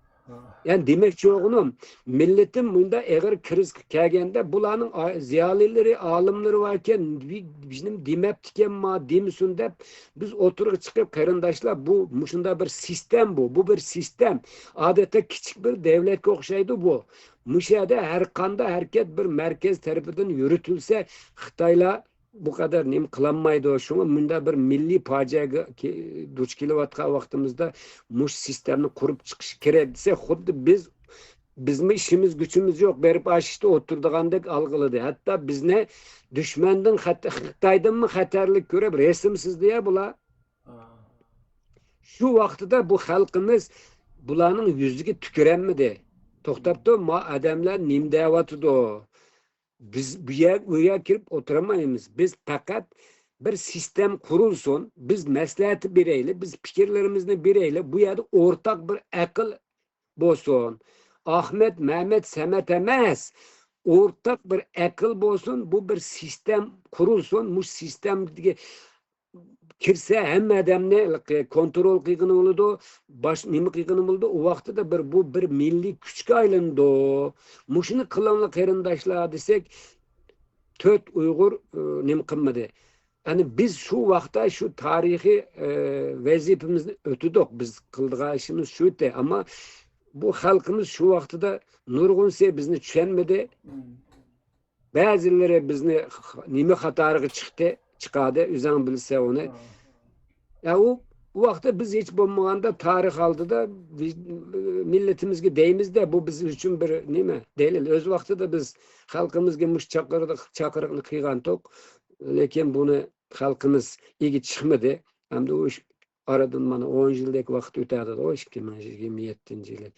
Yani demek oğlum, milletin bunda eğer kriz kelgende bulanın ziyalileri, alimleri varken bizim demeptiken ma demisun dep biz oturup çıkıp karındaşlar bu muşunda bir sistem bu. Bu bir sistem. Adeta küçük bir devlet okşaydı bu. Muşada her kanda herkes bir merkez tarafından yürütülse Xitayla bu kadar nim kılanmaydı o. Şuna bunda bir milli faciaga duç kilovatka vaktimizde muş sistemini kurup çıkış kerediyse xuddi bizim işimiz gücümüz yok. Berip aşişte oturduğandık algıladı. Hatta biz ne düşmenden Xitaydan mı xatarlık görüp resimsiz diye bula. Şu vaxtıda bu halkımız bulanın yüzüge tükürenmedi. Toxtaptı ma adamlar nim devatıdı o. Biz bu yer kirip oturamayız. Biz fakat bir sistem kurulsun, biz məsləhəti bireyle, biz fikirlerimizni bireyle bu yerde ortak bir akıl bolsun. Ahmet, Mehmet, Semet emas. Ortak bir akıl bolsun, bu bir sistem kurulsun. Bu sistemge kirse hem adamne kontrol qilgini bo'ladi, baş nima qilgini bo'ladi. O vaqtda da bu bir milli kuchga aylandi. Mushuni qilanlar qarindoshlar desek, 4 Uyg'ur nima qilmadi. Yani biz şu vaqtda şu tarihi vazifamizni o'tdik. Biz qildigan ishimiz shu de ama bu xalqimiz şu vaqtda nurg'unse bizni tushunmadi. Ba'zilari bizni nima xatariga chiqadi, o'zing bilsa onu. Ya o vaqtda biz hiç bo'lmaganda tarix oldida milletimizga deymizde bu biz uchun bir nima delil. O'z vaqtida biz xalqimizga mush chaqiriqni qilgan tok, lekin buni xalqimiz igi chiqmadi. Hamda o aradan mana 10 yildek vaqt o'tadi. O 2027-yili.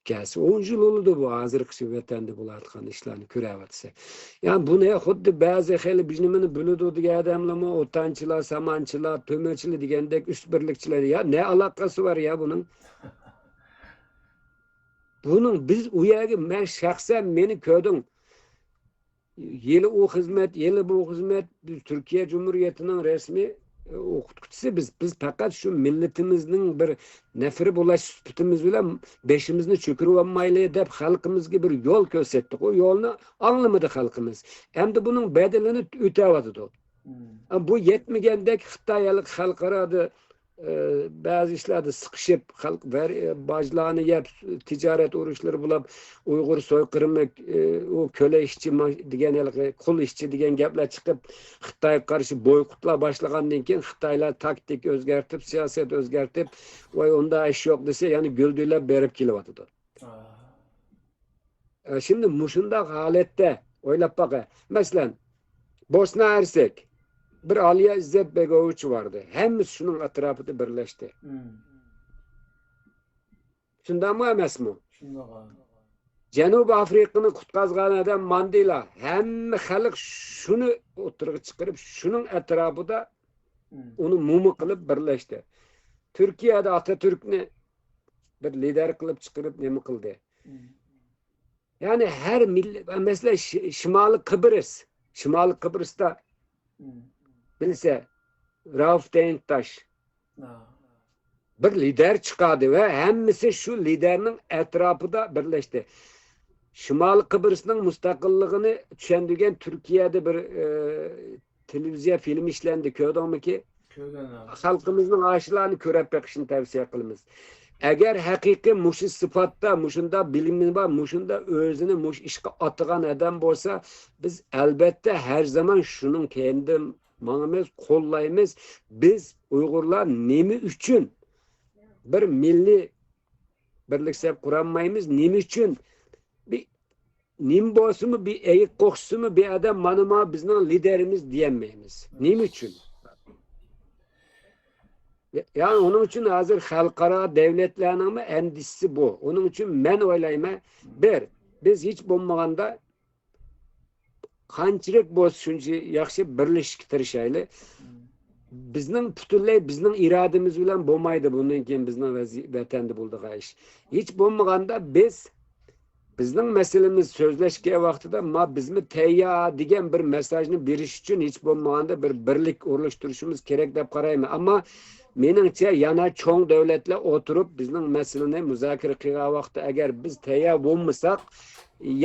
Gelse 10 yıl oldu bu hazırki vatanda bulayotgan ishlarni ko'ryapsa. Yani bu ne xuddi ba'zi xil biznimini bo'ladi degan adamlar, o'tanchilar, samanchilar, to'mirchilar degandek üstbirlikchilar ya ne alakası var ya bunun? Bunun biz u yerga men shaxsan meni ko'rdim. Yeli o hizmet, yeli bu hizmet Türkiye Cumhuriyeti'nin resmi okutkucusu biz fakat şu milletimizin bir nefri bulaş sütümüz bilen beşimizni çökürüp olmaylı dep halkımızga bir yol gösterdik. O yolunu anlamadı halkımız. Hem de bunun bedelini ötevadı. Bu yetmegendek Xitaylık halkaradı bazı işlerde sıkışıp halk baclarını yap ticaret uğraşları bulup Uygur soykırımı o köle işçi diyen kul işçi diyen gaplar çıkıp Xitay'a karşı boykutla başlagandan keyin Xitaylar taktik özgertip siyaset özgertip vay onda iş yok dese yani güldüler berip kilovatıdı. Şimdi muşunda halette oylap baka mesela Bosna Hersek bir Aliya İzzet Begoviç vardı. Hem şunun etrafında birleşti. Şundan mı emas mı? Janubi Afrika'nı kutqazgan adam Mandela. Hem halk şunu oturup çıkarıp şunun etrafında onu mumu kılıp birleşti. Türkiye'de Atatürk'ni bir lider kılıp çıkarıp nemi kıldı. Yani her millet mesela Şimali Kıbrıs'ta bilse Rauf Denktaş bir lider çıkardı ve hemmisi şu liderinin etrafında birleşti. Şimali Kıbrıs'ın müstakillığını düşündüğün Türkiye'de bir televizyon film işlendi. Gördün mü ki? Halkımızın aşılarını körep bakışını tavsiye kılımız. Eğer hakiki muşu sıfatta, muşunda bilimi var, muşunda özünü muş işe atıgan adam olsa biz elbette her zaman şunun kendi manımız, kollayımız biz Uygurlar nemi üçün bir milli birliksep kuranmayımız nemi üçün bir nim bolsu mu bir eğik koksu mu bir adam manıma bizden liderimiz diyemeyimiz. Nemi üçün? Yani onun için hazır halkara devletlerinin endişesi bu. Onun için ben oylayma biz hiç bulmaganda qanchalik bo'lsa shuncha yaxshi birlashishga tirishaylik. bizning butunlay bizning irodamiz bilan bo'lmaydi bundan keyin bizning vatanda bo'ldigan ish. Hech bo'lmaganda bizning masalamiz so'zlashgan vaqtida ma bizmi tayya degan bir mesajni berish uchun hech bo'lmaganda bir birlik o'rlashtirishimiz kerak deb qarayman. Ammo meningcha yana cho'ng davlatlar o'tirib bizning masalani muzokara qilgan vaqtda agar biz tayyor bo'lmasak,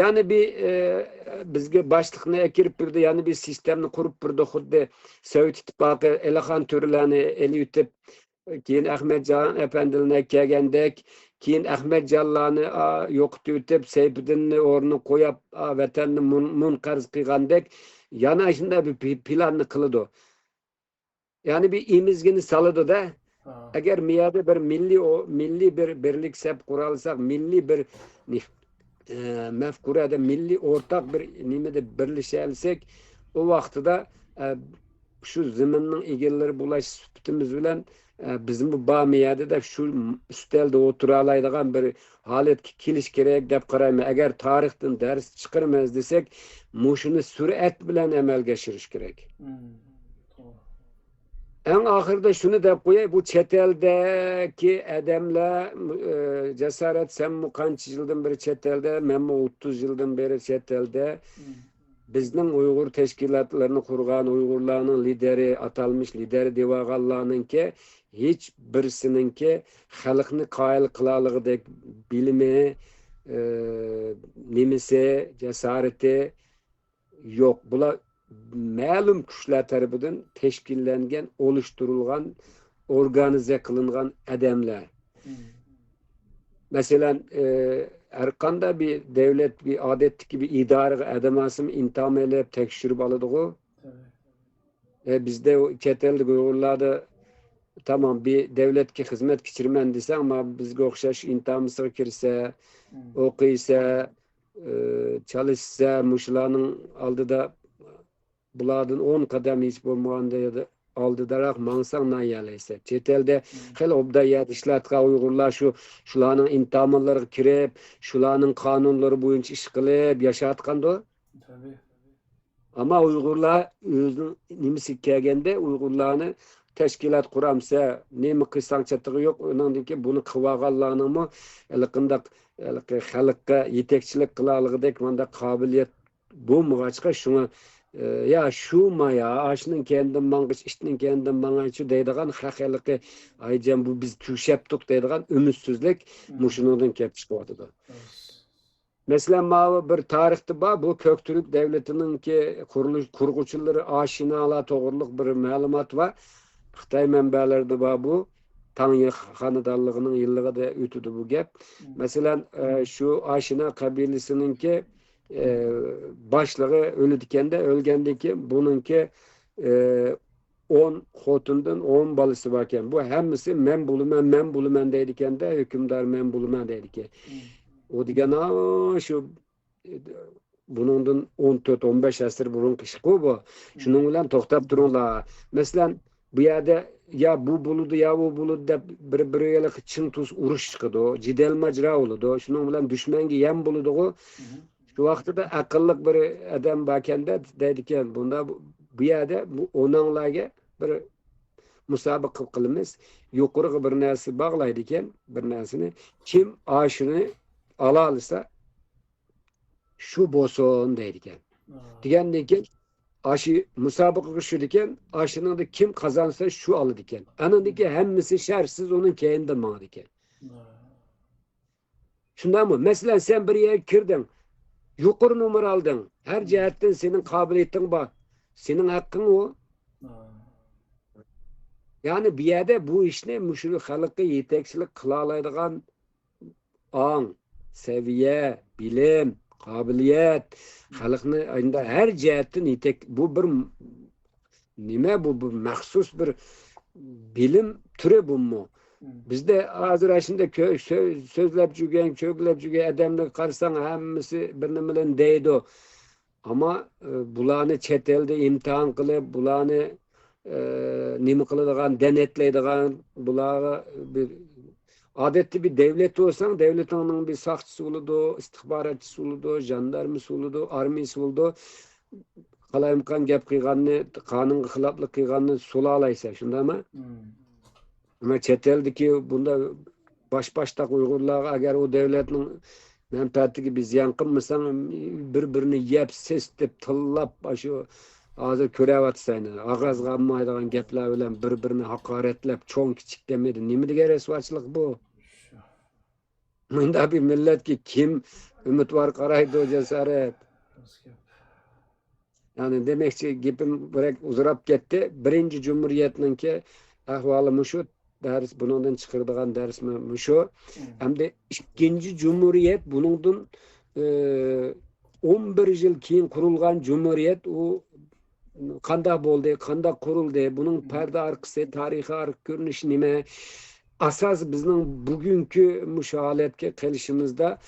yana bir bizga boshliqni akirib birdi, yana bir sistemni qurib birdi, xuddi Sovet ittifoqi Elxon turlarni elitib, keyin Ahmedjon apandilarni kelgandek, keyin Ahmedjonlarni yo'qitib o'tib, Seyfiddinni o'rnini qo'yib, vatanni munqarz qilgandek, yana shunday bir planni qiladi. Yani bir imizgini salıdı da, eğer miyade bir milli bir birlik sep kuralsak, milli bir mefkurada milli ortak bir nimede birleşelsek, o vakti da şu zımının egelleri bulaş sütümüz bilen bizim bu miyade de şu üstelde oturalaydıgan bir halet kiliş gerek dep qarayma. Eğer tarihten ders çıkarmaz desek, muşunu sürat bilen emel geçiriş gerek. En ahırda şunu da koyayım, bu çeteldeki adamlar cesaret sen mi kaç yıldan beri çetelde, ben mi 30 yıldan beri çetelde. Bizning Uyghur teşkilatlarını kurgan Uygurlarning lideri, atalmış lideri devağallarınki hiç birisininki xalqni qoyil qilaligidek bilimi, nimisi, cesareti yok. Bular ma'lum kuchlar tarafidan tashkillangan, oluşturulgan, organize qilingan adamlar. Masalan, her qanday bir devlet, bir adetdeki bir idare adamasını intam elib tekshirib oladi-ku. Bizde o chet ellik Uyg'urlarda tamam bir devletga xizmat kechiraman desang, ama bizga o'xshash intamisiga kirsa, o'qiysa, çalışsa, mushularning oldida bulardan 10 qadam hech bo'lmaganda ya da oldidaroq mansang nayalaysa. Chet elda xil obdayat ishlatgan Uyg'urlar shularning intamonlariga kirib, shularning qonunlari bo'yicha ish qilib yashayotganda. Ama Uyg'urlar o'zining nimasi kelganda Uyg'urlarni tashkilot quramsa, nima qilsang chatig'i yo'q, uningdiki buni qilganlarningmi qandaq xalqqa yetakchilik qilaligidek manda qobiliyat bo'lmag'achqa shunga ya şu maya, aşının kendim mangıç, işinin kendim mangıç deydigan haqiqi aycan bu biz tüşeptuk deydigan ümitsizlik muşunundan kelip çıkıvatıdı. Mesela mavi bir tarihte bu Köktürk devletinin ki kurguçuları aşinala toğırlık bir malumat var. Xitay menbelerde bu Tanya Hanıdallığının yıllığı da ötüdü bu gap. Mesela şu aşina kabilesinin ki başlığı ölüdüken de ölgendeki bununki 10 xotundan 10 balısı varken bu hemisi men bulumen deydiken de hükümdar men bulumen deydiken. O digen şu bunundan 14-15 asır burun kışkı bu. Şunun bilen toktap dururlar. Mesela bu yerde ya bu buludu ya bu buludu da bir çın tuz uruş çıkıdı. Cidel macra oldu. Şunun bilen düşmengi yem buludu. Şu vaqtda akıllık bir adam bakende deydiken bunda bu yerde onanlarga bir musobaqa qilamiz. Yuqoriga bir narsa bog'laydigan, bir narsani kim oshini ola olsa shu bo'lsin deydigan. Degandan keyin oshi musobaqaga tushadigan, oshini kim qozonsa shu oladigan. Anandagi hammasi shartsiz uning keyinda mangdigan. Shundaymi? Masalan, sen bir yerga kirding, yuqori numara aldın. Her cihetten senin kabiliyetin var. Senin hakkın o. Yani bir yerde bu işne müşürü halkı yetekçilik kılalaydıgan an, seviye, bilim, kabiliyet, halkını her cihetten yetek, bu bir nime bu mahsus bir bilim türü bu mu? Bizde hazır aşında sözlep жүрген, köklep жүрген adamlar qarsan hammasi birini bilen deydi. Ama bularni chet elde imtihan qilib, bularni nima qiladigan, denetleydigan, bularga bir adetli bir devlet olsan, devletinin bir saqchisi oludu, istihbaratchisi oludu, jandarmisi oludu, armiyasi oludu. kalayımkan gap kıyganını, kanun hılaplık kıyganını sula alaysa, şundayma? Ama chet eldeki bunda baştak Uygurlar eğer o devletin menfaati biz yankınmısan birbirini yep sesip tıllap başı hazır körevatsaydı. Ağız kalmaydıgan gepler bilen birbirini hakaretlep çoğun kiçik demedi. Nimidi geresvaçlık bu? Mında bir millet ki kim ümit var karaydı o cesaret. Yani demekçi gipim bırak uzurap gitti. Birinci Cumhuriyet'nin ki ahvalı muşu ders bundan çıkırdığan ders mi şu? Hem de ikinci Cumhuriyet bunun 11 yıl keyin kurulgan Cumhuriyet o kanda boldu, kanda kuruldu. Bunun perde arkası, tarihi ark görünüş nime? Asas bizning bugünkü müşahaletke kelişimizde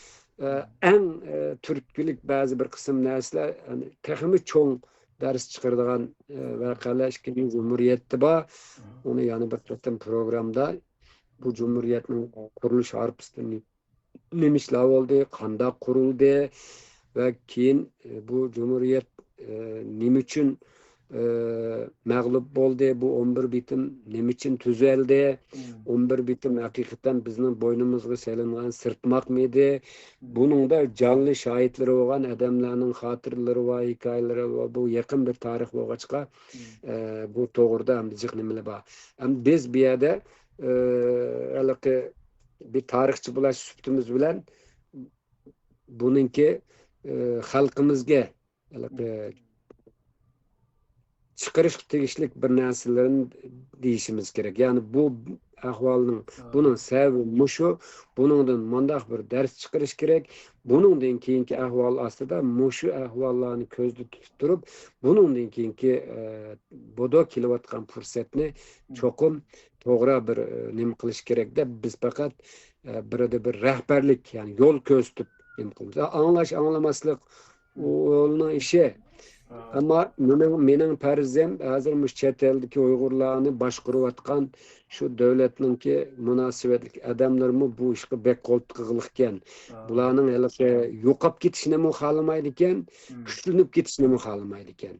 en Türkçülük bazı bir kısım narsalar yani texmi çoğun ders çıkardıgan vakalar ikinci Cumhuriyet'te ba onu yani bir tutum programda bu Cumhuriyet'in kuruluş harpısını nemişler oldu, kanda kuruldu ve keyin bu Cumhuriyet nim için mağlup oldu bu 11 bitim nim için tüzeldi 11 bitim hakikaten bizim boynumuzga selingan sırtmak mıydı bunun da canlı şahitleri olan adamların hatırları var hikayeleri var bu yakın bir tarih boğaçka bu doğruda hem diyecek nimeli var hem biz bir yerde bir tarihçi bulaş süptümüz bilen bununki halkımızga çıkarış tegişlik bir narsalarni deyishimiz kerak. Yani bu ahvolning bunun sebebi mushu, buningdan mundaq bir ders chiqarish kerak. Buningdan keyingi ahvol ostida mushu ahvollarni ko'zda tutib turib, buningdan keyingi bodo kelayotgan fursatni cho'qim to'g'ri bir nima qilish kerak deb biz faqat birida bir rahbarlik, yani yo'l ko'rsatib nima qilamiz. Anglash, anglamaslik o'g'ilning ishi. Ama mening farzim hozir chet eldagi Uyg'urlarni boshqarayotgan shu devletninki munosabatli adamlarmi bu ishga bek qo'ltiqliq ekan. Bularning yo'qolib ketishini xohlamaydi ekan, kuchlanib ketishini xohlamaydi ekan.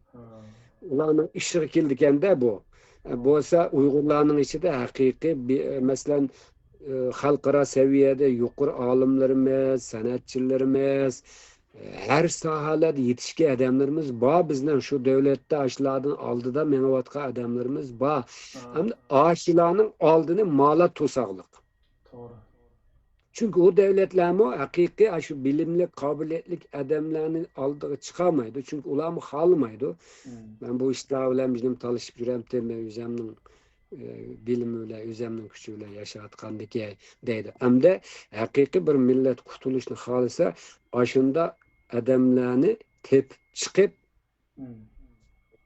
Ularning ishiga keldi ekanda bu. Bo'lsa Uyg'urlarning ichida haqiqiy masalan xalqaro saviyada yuqori olimlarimiz, san'atchilarimiz her sahalada yetişki adamlarımız ba bizden şu devlette aşılardan aldıda menavatka adamlarımız ba hem aşılarının aldığını mala tosaqlık. Doğru. Çünkü o devletlerimi hakiki şu bilimli, kabiliyetlik adamlarının aldığı çıkamaydı. Çünkü ulamı halmaydı. Ben bu işlerle bizim çalışıp yürüyem teme yüzemnin bilimiyle, yüzemnin küçüğüyle yaşatkan deydi. Hem de hakiki bir millet kurtuluşunu halisa aşında adamlarni tep chiqib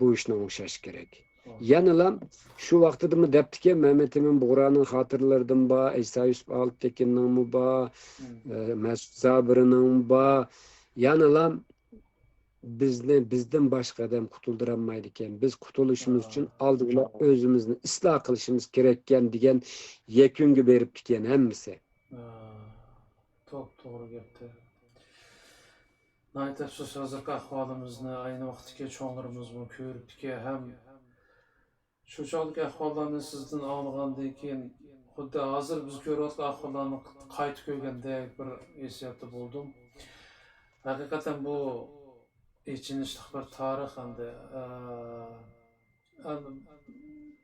bu ishni o'xshash kerak. Yanalam shu vaqtida debdiki Mehmet Emin Bug'roning xotiralaridan ba, Isa Yusuf Oltekinning ba, Mas'ud Zabirning ba, yanalam bizdan boshqa odam qutuldiranmaydi ekan. Biz qutulishimiz uchun oldinla o'zimizni isloh qilishimiz kerak ekan degan yakunga berib ekan hammasi. To'g'ri gapdi. Naytasiz hozirgi ahvolimizni ayni vaqtga cho'ng'irimizni ko'ribdiki ham shunchalik ahvollarni sizdan olgandan keyin xuddi hozir biz ko'rayotgan ahvollarni qaytib ko'rgandek bir hissiyatda bo'ldim. Haqiqatan bu ichinishli bir tarix hamda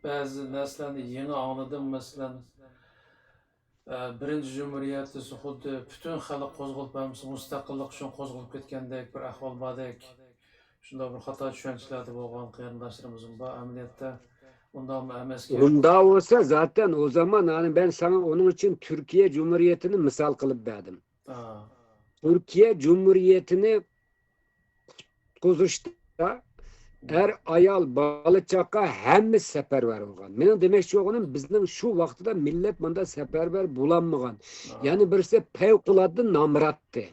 ba'zi narsalarni yangi anladim. Masalan birinchi Cumhuriyatda xuddi butun xalq qo'zg'alib mustaqillik uchun qo'zg'alib ketgandek bir ahvol bordek. Shunday bir xato tushunchalarda bo'lgan qarindoshlarimiz bor. Amaliyotda undan emas ki. Bunda olsa zaten o zaman hani ben sana onun için Türkiye Cumhuriyeti'ni misal kılıp verdim. Türkiye Cumhuriyeti'ni kuzuşta her ayal balı çaka hemmiz seferber olgan. Benim demek çoğunun bizden şu vakti da millet bunda seferber bulanmagan. Yani birisi fevkalade namrattı.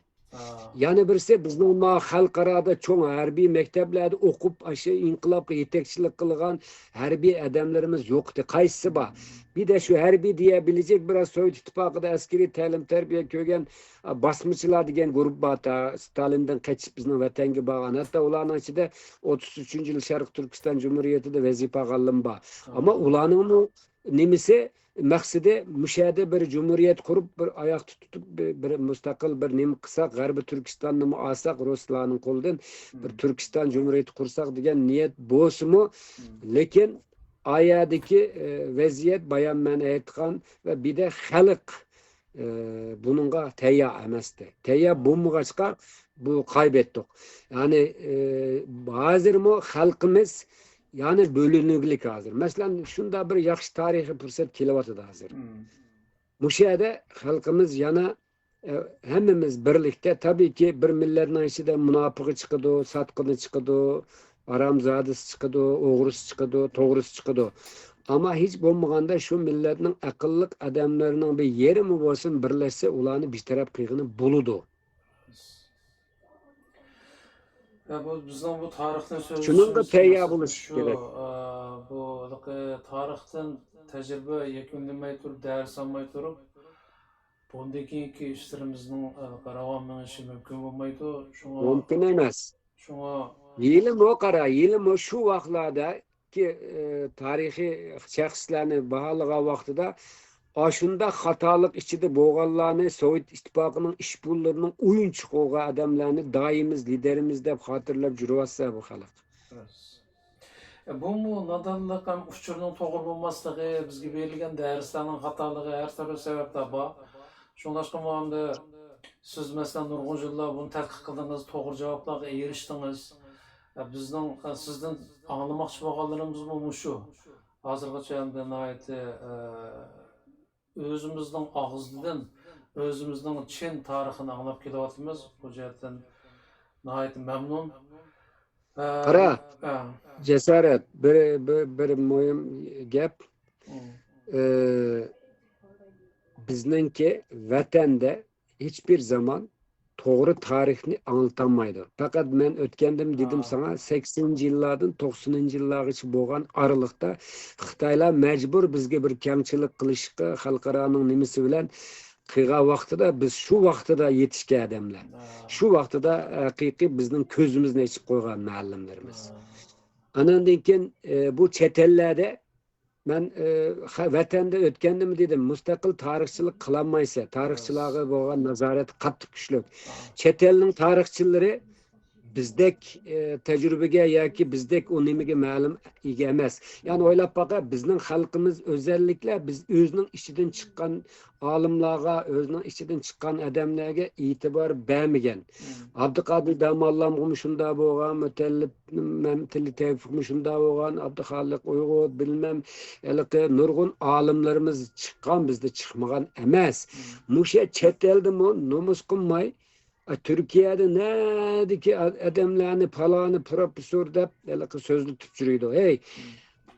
Yani birisi bizning ma xalqarada çoğ harbiy maktablarda o'qib aşı inqilobga yetakchilik qilgan harbiy adamlarimiz yo'qdi. Qaysisi bor? Bir de şu harbiy diyebilecek biraz Sovet İttifaqida askeri ta'lim tarbiya ko'rgan basmachilar degan guruh bor. Stalindan qochib bizning vatanga borgan. Hatta ularning ichida 33-yil Sharq Turkiston Cumhuriyetida vazifa qilgan bor. Ama ularning nimisi maqsadi mushada bir cumhuriyet kurup bir ayak tutup bir müstakil bir nim qilsak G'arbi Turkistonni olsak Ruslarning qo'lidan bir Turkiston Cumhuriyeti qursak degan niyat bo'lsa-mu, lekin ayadagi vaziyat bayon men aytgan va bir de xalq bununla tayyor emasdi. Tayyor bo'lmag'achqa bu kaybettik. Yani hozirmi xalqimiz yani bölünüklük hazır. Mesela şunda bir yaxshi tarixiy fursat kelyapti hazır. Muşada halkımız yana hemmimiz birlikte tabii ki bir milletning ichida munofiqi chiqadi, satqini chiqadi, aramzodisi chiqadi, o'g'risi chiqadi, to'g'risi chiqadi. Ama hiç bo'lmaganda şu milletning aqlli odamlarining bir yerimi bo'lsin birlashsa ularni betaraf qilgani bo'ladi. Ya bu bizden bu tarihten söylediğimiz Şunun da teyya buluş gerek. Bu tarihten tecrübe yakınlamay turup, ders almay turup, bundan keyinki işlerimizin qaravanmanishi mümkün olmaydı. Mümkün emas. Şuna Yilim o qara, yilim o şu vaqtlarda ki tarixiy shaxslarni bahalagan vaqtida aşında hatalık içinde boğallarını Sovet İttifaqının işbirliğinin oyunçuk olgan adamlarını daimiz liderimiz deb hatırlab jurvatsa bu xalq. Bu mu nadandlik ham uçurning to'g'ri bo'lmasligi, bizga berilgan darslarning xatoligi har turli sabablar bor. Shunlashqa bo'lganda siz masalan nurg'un yillar buni tadqiq qildingiz, to'g'ri javoblarga erishdingiz. Bizning sizdan anglamoqchi bo'lganlarimiz bu shu. Hozirgacha ham özümüzden ağızlıdan, özümüzden Çin tarixini anlap kelyapmiz. Bu jihatdan nihayet memnun. Qara, cesaret bir muhim gap. Bizninki vatanda hiçbir zaman doğru tarixni anlatamaydı. Fakat ben ötkendim dedim sana 80-ci yıllardan 90-cı yıllargacha bo'lgan aralıkta Xitoylar mecbur bizga bir kamchilik qilishga xalqaroning nimasi bilan qilgan vaqtida biz şu vaqtida yetishgan adamlar. Şu vaqtida haqiqiy bizning ko'zimizni ochib qo'ygan muallimlarimiz. Anandan keyin bu chet ellarda ben vatanda ötkendim dedim, müstakil tarixchilik qilolmaysa, tarixchilarga bo'lgan nazorat qattiq kuchli. Chet elning tarixchilari bizdek tecrübege yoki bizdek o nimaga ma'lum ega emas. Yani o'ylab baqa bizning xalqimiz özellikle biz o'zining ichidan chiqqan olimlarga, o'zining ichidan chiqqan odamlarga e'tibor bermagan. Abduqodir Damallamg'imi shunda bo'lgan, Mutallib Mamtili Tevfikmi shunda bo'lgan, Abduxoliq Uyg'ur bilmem, nurg'un olimlarimiz chiqqan, bizda chiqmagan emas. Musha chet eldimi nomus qilmay Türkiye'de nedeki adamlarını falanı profesör dep sözlü tutturuydu. Hey,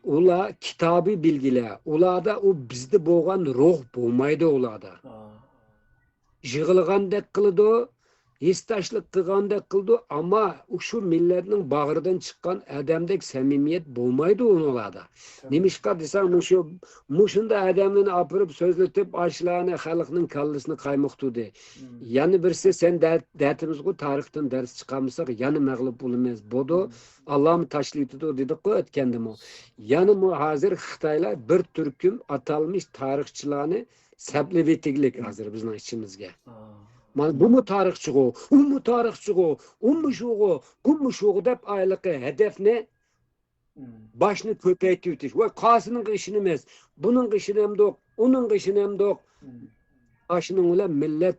ula kitabı bilgiler, ulada o bizde boğan ruh bulmaydı ulada. Jığılgandek kıldı, histaşlık kılgandek kıldı ama şu milletin bağrıdan çıkan adamdek samimiyet bulmaydı onlarda. Nimişka desem muşunda adamını apırıp sözletip aşılarını halkının kallısını kaymaktudu. Yani birisi sen dertimiz bu tarihten ders çıkarmışsak yani mağlup olmaz. Bodu Allah'ım taşlıydı dedik o etkendim o. Yani mu hazır Xitaylar bir türküm atalmış tarihçilerini səbləvetiklik hazır bizim içimizge. Bu mu tarixçi o, o mu tarixçi o, o mu şu o, bu mu şu o dep aylıqı hedef ne? Başını köpeytiyutiş. Ve kasının kışını emez, bunun kışını hem yok, onun kışını hem yok. Başının öyle millet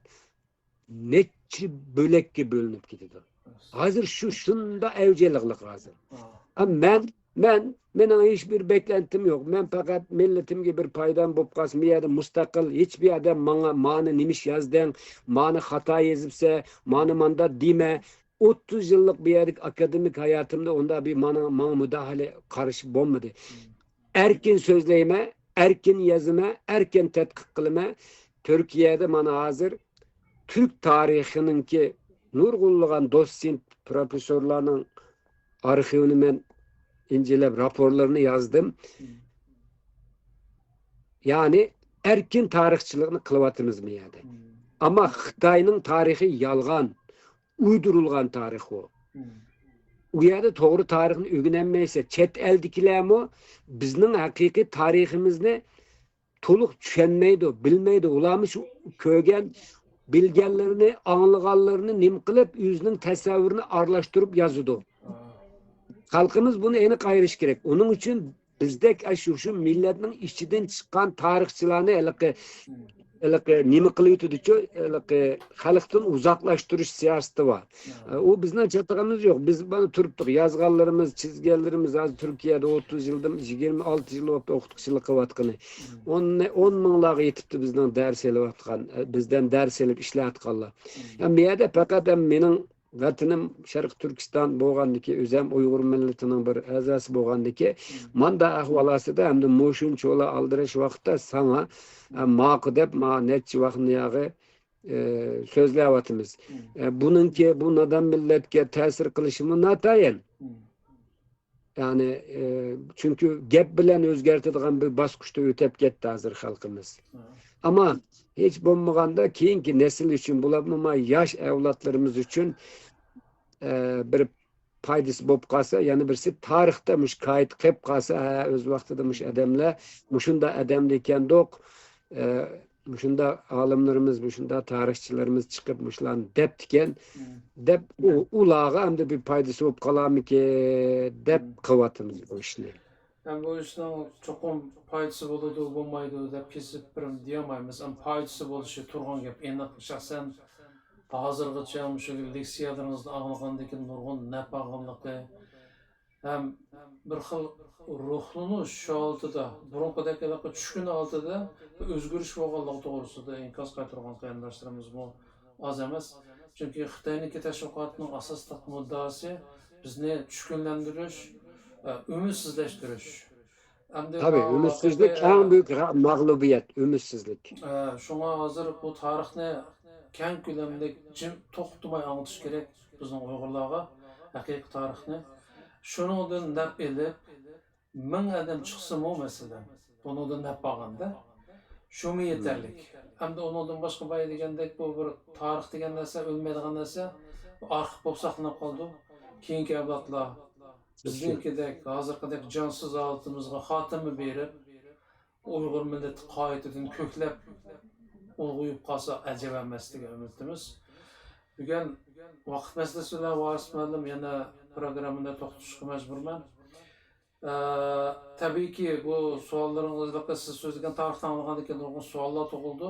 netçi bölekki bölünüp gidiyor. Hazır şunda evceliklik hazır. Ama Menin hiçbir beklentim yok. Ben fakat milletimge bir paydan bop kasmaydım. Mustakil hiçbir adam mani nimiş yazdan, mani hata yazıpsa, mani manda dime. 30 yıllık bir yerik akademik hayatımda onda bir mana müdahale karışıp olmadı. Erken sözleyime, erken yazıma, erken tetkik kılıma Türkiye'de mana hazır Türk tarihinin ki nurgulluğan doçent profesörlerinin arşivini ben incelep raporlarını yazdım. Yani erkin tarihçiliğini kılıvatımız mı yani? Ama Xitayning tarihi yalgan, uydurulgan tarih o. U yerde doğru tarihini öğrenmeyse, chet eldikilermi bizning haqiqiy tarihimizni to'liq tushunmaydi, bilmaydi. Ularni shu ko'rgan, bilganlarini, anlaganlarini nim qilib, o'zining tasavvurini aralashtirib yozadi. Xalqimiz buni aniq ayirish kerak. Uning uchun bizdek shu millatning ichidan chiqqan tarixchilarni nima qilyotdi-ku, xalqdan uzoqlashtirish siyosati bor. U bizning chatag'imiz yo'q. Biz buni turibdik, yozganlarimiz, chizganlarimiz hozir Turkiyada 30 yildan 26 yil o'qituvchilik qilayotgani. 10 minglarga yetibdi bizning dars olayotgan, bizdan dars olib ishlayotganlar. Bu yerda faqat mening vatanim Sharq Turkiston bo'lgandiki, o'zim Uyg'ur millatining bir a'zosi bo'lgandiki, manda ahvolasida hamda mo'shuncholar aldirish vaqtida sana ma'qul deb necha vaqtni yog'i so'zlayapmiz. Buningki bu nadan millatga ta'sir qilishi notayin. Yani çünkü gap bilan o'zgartiradigan bir bosqichda o'tib ketdi hozir xalqimiz. Ama hiç bo'lmaganda keyingi nesil uchun bularni yosh avlodlarimiz uchun bir foydasi bo'lib qolsa, yana birisi tarixda mush qayd qilib qolsa, o'z vaqtida mush odamlar mushunda odam ekandoq, mushunda olimlarimiz, mushunda tarixchilarimiz chiqib mushlarni debdikan, deb ularga hamda bir foydasi bo'lib qolarmiki deb qilyapmiz bu ishni. Yani bu işin çokum paydısı buludu, bulmaydı da kesip birim diyemayız. Ama paydısı buluşu turgan gap. Enak şahsen hazırgı çalmış leksiyalarınızda ağılgandaki nurgun nepağınlıkı hem bir xil ruhlunu şu altıda, burunqadaki düşkün altıda özgürüş boğanlığı doğrusu da inkaz qaytırgan qayandaşlarımız bu az emas. Çünkü Xitay'niki teşviqatının asaslık muddası bizni düşkünlendiriş, ümitsizleştiriş. Tabii, ümitsizlik en büyük mağlubiyet, ümitsizlik. Şuna hazır bu tarihni keng ko'lamda jim to'xtamay anglatish kerak bizning Uyg'urlarga haqiqiy tarixni. Shuningdan nab elib, 1000 odam chiqsa-mu masalan, bundan nab olganda shumi yetarlik. Hamda undan boshqa boya degandek bu bir tarix degan narsa o'lmaydigan narsa, arxiv bo'lib saqlanib qoldi. Keyingi avlodlar bizninkidek hozirgidek jonsiz holatımizga xotima berib, Uyg'ur millati qoyatidan ko'klab ulg'uyib qolsa ajab emas degan umidimiz. Bugun vaqt masalasi bilan varismandim, yana programmada to'xtalishga majburman. Tabiiyki bu savollaringizga siz so'zlagan tarixdan olgan ekan nurg'un savollar tug'ildi.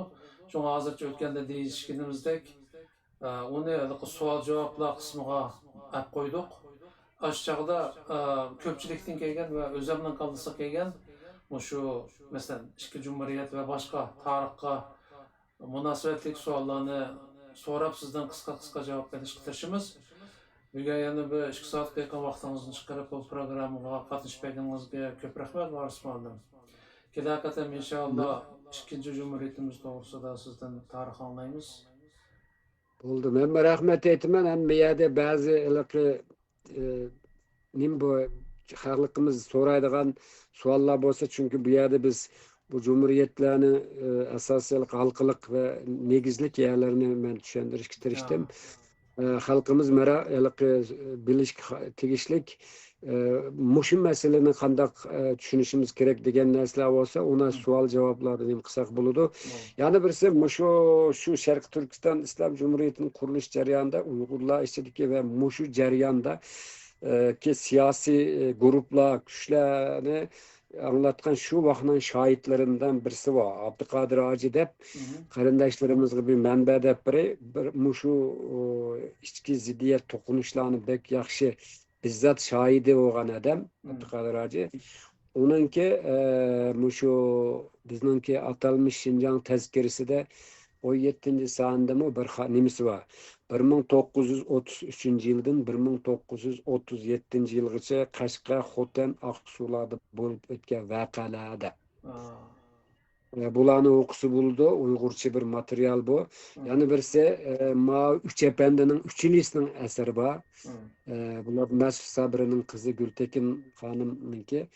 Shunga hozircha o'tganda deyishganimizdek, uni savol javoblar qismiga olib qo'ydik. Ash chog'da ko'pchilikdan kelgan va o'zimning qaldisi kelgan shu masalan ichki jumhuriyat va boshqa tarixga munosabatli savollarni so'rab sizdan qisqa javob berishga tirishamiz. Bugun yana bir 2 soatga yaqin vaqtingizni chiqarib bu programmaga qatnashganingizga ko'p rahmat varismandim. Kelaqatam inshaalloh ikkinchi jumhuriyatimiz to'g'risida sizdan tarix anglaymiz. Bo'ldi. Men rahmat aytaman. Ham bu yerda ba'zi bu xalqimiz so'raydigan savollar bo'lsa, chunki bu yerda biz bu cumhuriyetlerini asosiy halkılık ve negizlik yerlerini ben tushuntirishga tirishdim. Xalqimiz bilish tegishlik mushu masalani qanday tushunishimiz kerak degan narsalar bo'lsa, ona savol javoblarini ham qilsak bo'ladi. Yana birisi shu Sharq Turkiston Islom Cumhuriyetining qurilish jarayonida Uyg'urlar ichidagi va mushu jarayonda ki siyasi gruplar, kuchlarni anlatgan şu vaqtning shohidlaridan birisi var. Abdülkadir Hacı deb qarindoshlarimiz gibi manba deb bir shu ichki ziddiyat to'qinishlarni bek yaxshi bizzat shohidi bo'lgan odam Abdülkadir Hacı. Onunki shu bizningki atalmış Şinjan tezkirisida 17. sonidami bir nimasi var. 1933 yıldan 1937 yılgacha Qashqa, Xotan, Aqsularda bo'lib o'tgan voqealarda. Bulanı okusu buldu. Uygurça bir materyal bu. Yani birisi Ma Üç Efendi'nin Üçülisinin eseri var. Bunlar Mesut Sabri'nin kızı Gültekin Hanım'ınki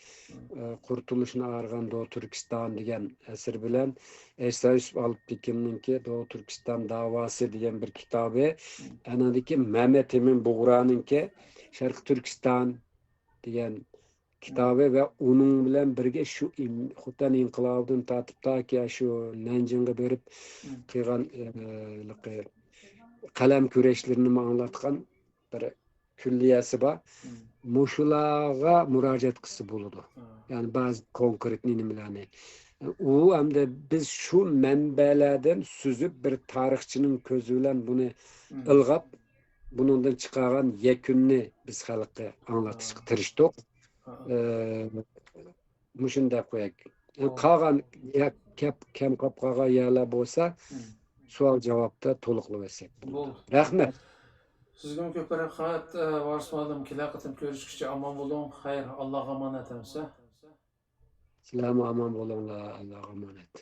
Kurtuluşuna Ağırgan Doğu Türkistan diyen eser bilen Esa Yusuf Alptekin'inki Doğu Türkistan Davası diyen bir kitabı. Anadaki Mehmet Emin Buğra'nınki Şarkı Türkistan diyen kitabı ve onun bilen birge şu Hutan İnkılabı'nın tatıp ta ki şu Nanjing'e berip kıygan kalem küreşlerini anlatkan bir külliyesi var. Muşulağa müracaat kısı buludu. Yani bazı konkret nimelerni. O hem de biz şu menbelerden süzüp bir tarihçinin közüyle bunu ılgap bunundan çıkaran yekünni biz halka anlatışık tırıştık. Muşunda koyak. Kalan kem kapkaga yerler bolsa sual cevapta toluqlu etsek. Rahmet. Sizga ko'p rahmat. Varsmadim kelar qatim ko'rishguncha omon bo'ling. Xayr, Allohga omonat emsa. Sizlarga omon bo'linglar, Allohga omonat.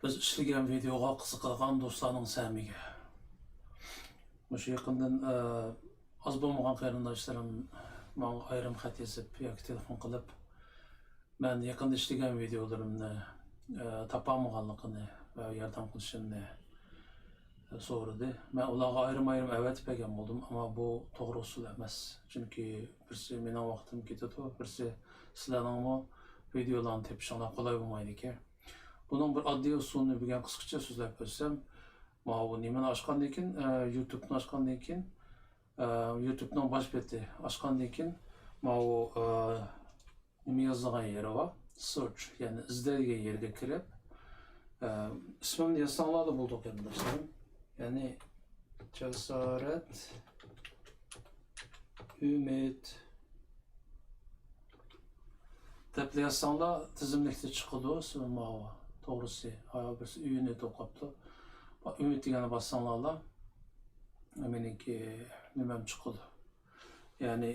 Biz ishlagan videoga qiziqadigan do'stlarning samiga. O'sha yaqindan oz bo'lmagan qarindoshlarim menga ayrim xat yozib yoki telefon qilib, men yaqinda ishlagan videolarimni topolmaganligini va yordam qilishimni so'radi. Men ularga ayrim evet bergan bo'ldim, ammo bu to'g'ri usul emas. Chunki birsi mening vaqtim ketadi, birsi sizlarning videolarni tepishinglar qolay bo'lmaydi ekan. Buning bir oddiy usulini bilgan qisqacha so'zlab ko'rsam, mana bu nimani ochgandan keyin, YouTube'ni ochgandan keyin, YouTube'ning bosh beti ochgandan keyin, mana bu nima yozilgan yeri bor, search, ya'ni izlaydigan yerga kirib, ismimni yozsanglar bo'ldi qarindoshlarim. Yani cesaret, ümit deb yazsanglar tizimlikda chiqadi sima to'g'risi. Birisi uyini to'qabdi. Ümit degani bossanglar meniki nimam chiqadi. Ya'ni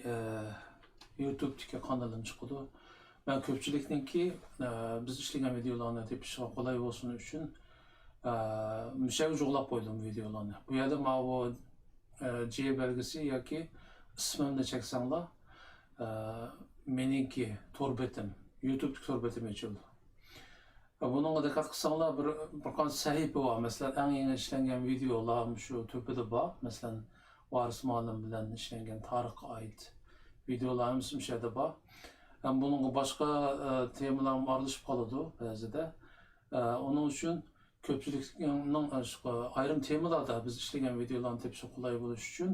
YouTube'dagi kanalim chiqadi. Men ko'pchilikniki biz ishlagan videolarni tepishga qulay bo'lsin uchun müşavir uyg'lab qo'ydim videolarni. Bu yerda mana bu J belgisi yoki ismimni cheksanglar, meniki to'r betim, YouTube to'r betim ochildi. Bunga diqqat qilsanglar bir qancha sahifa bor. Masalan, eng yangi ishlangan videolar shu to'pida bor. Masalan, Varis Muallim bilan ishlangan tarixga oid videolarimiz shu yerda bor. Bunga boshqa temalar aralashib qoladi ba'zida. Onun uchun ko'pchilikning ayrim temalarda biz ishlagan videolarni tepishga qulay bo'lish uchun,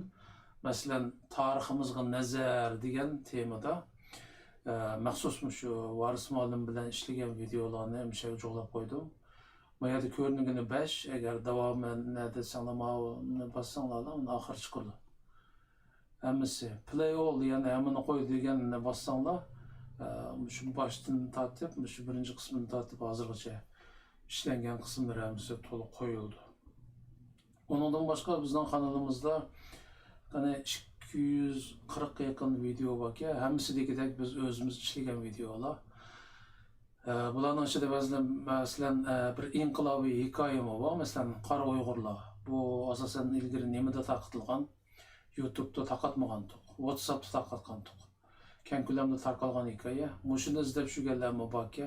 masalan, tariximizga nazar degan temada maxsus shu Varis Muallim bilan ishlagan videolarni o'sha joylab qo'ydim. Bu yerda ko'rinigini 5, agar davomini desanglar, bossanglar, uni oxir chiqadi. Hammasi play all degani hammani qo'y deganini bossanglar, shu boshdan tortib, shu birinchi qismini tortib hozirgacha ishlangan qismlar hamsi to'liq qo'yildi. Ondan boshqa bizning kanalimizda qani 240 ga yaqin video bor ki, hammasidagidek biz o'zimiz ishlagan videolar. Bularning ichida masalan bir inqilobiy hikoyam bor, masalan Qora Uyg'urlar. Bu asosan ilgari nimada tarqatilgan, YouTube'da tarqatmagandik, WhatsApp'da tarqatgandik. Keng ko'lamda tarqalgan hikoya. Mushuni izlab shurganlarmi borki,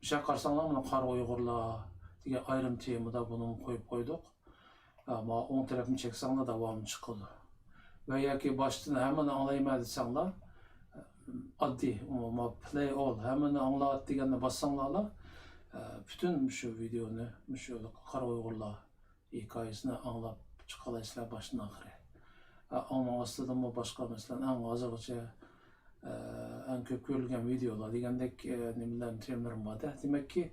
bir qarsanglar mana Qora Uyg'urlar degan ayrim temada buni qo'yib qo'ydik. Ammo o'ng tarafni cheksanglar davomi chiqadi. Va yoki boshdan hammani anglayman desanglar, oddiy play all hammani anglat deganni bossanglar, bütün shu videoni, shu Qora Uyg'urlar hikoyasini anglab chiqalasizlar boshdan oxiri. Ammo aslida boshqa masalan eng hozirgacha en ko'p ko'rilgan videolar degandek nimalar temalar bor. Demakki,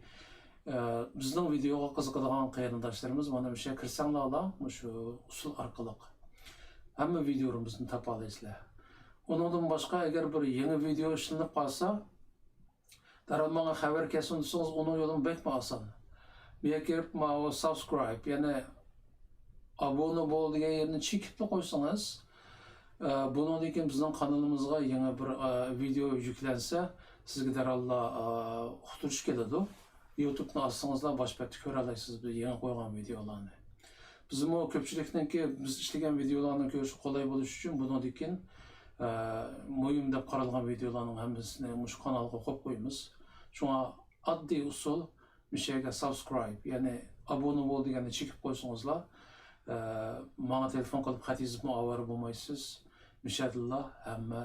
bizning videoga qiziqadigan qarindoshlarimiz mana bu yerga kirsanglar, shu usul orqali hamma videolarimizni topa olasizlar. Undan boshqa agar bir yangi video ishlanib qolsa, darhol menga xabar kelsin desangiz, uni yo'lini bekma oson. Bu yerga kirib, mana subscribe, ya'ni abone bo'l degan yerni chekib qo'ysangiz, Bundan keyin bizning kanalımızga yeni bir video yüklense sizga daralla uqtirish keladi. YouTube'ni açsangızlar başpakta ko'ra olasiz biz yeni qo'ygan videolarni. Bizim o ko'pchilikniki biz ishlagan videolarni ko'rish qulay bo'lishi uchun bundan keyin muhim deb qaralgan videolarning hammasini shu kanalga qo'yib qo'yamiz. Shunga oddiy usul mishaga subscribe, ya'ni abone bo'l deganni chekib qo'ysangizlar, menga telefon qilib xat yozib avara bo'lmaysiz. Mishadillah hamma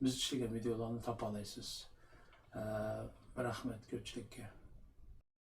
biz ishlagan videolarni topa olasiz. Rahmat ko'pchilikka.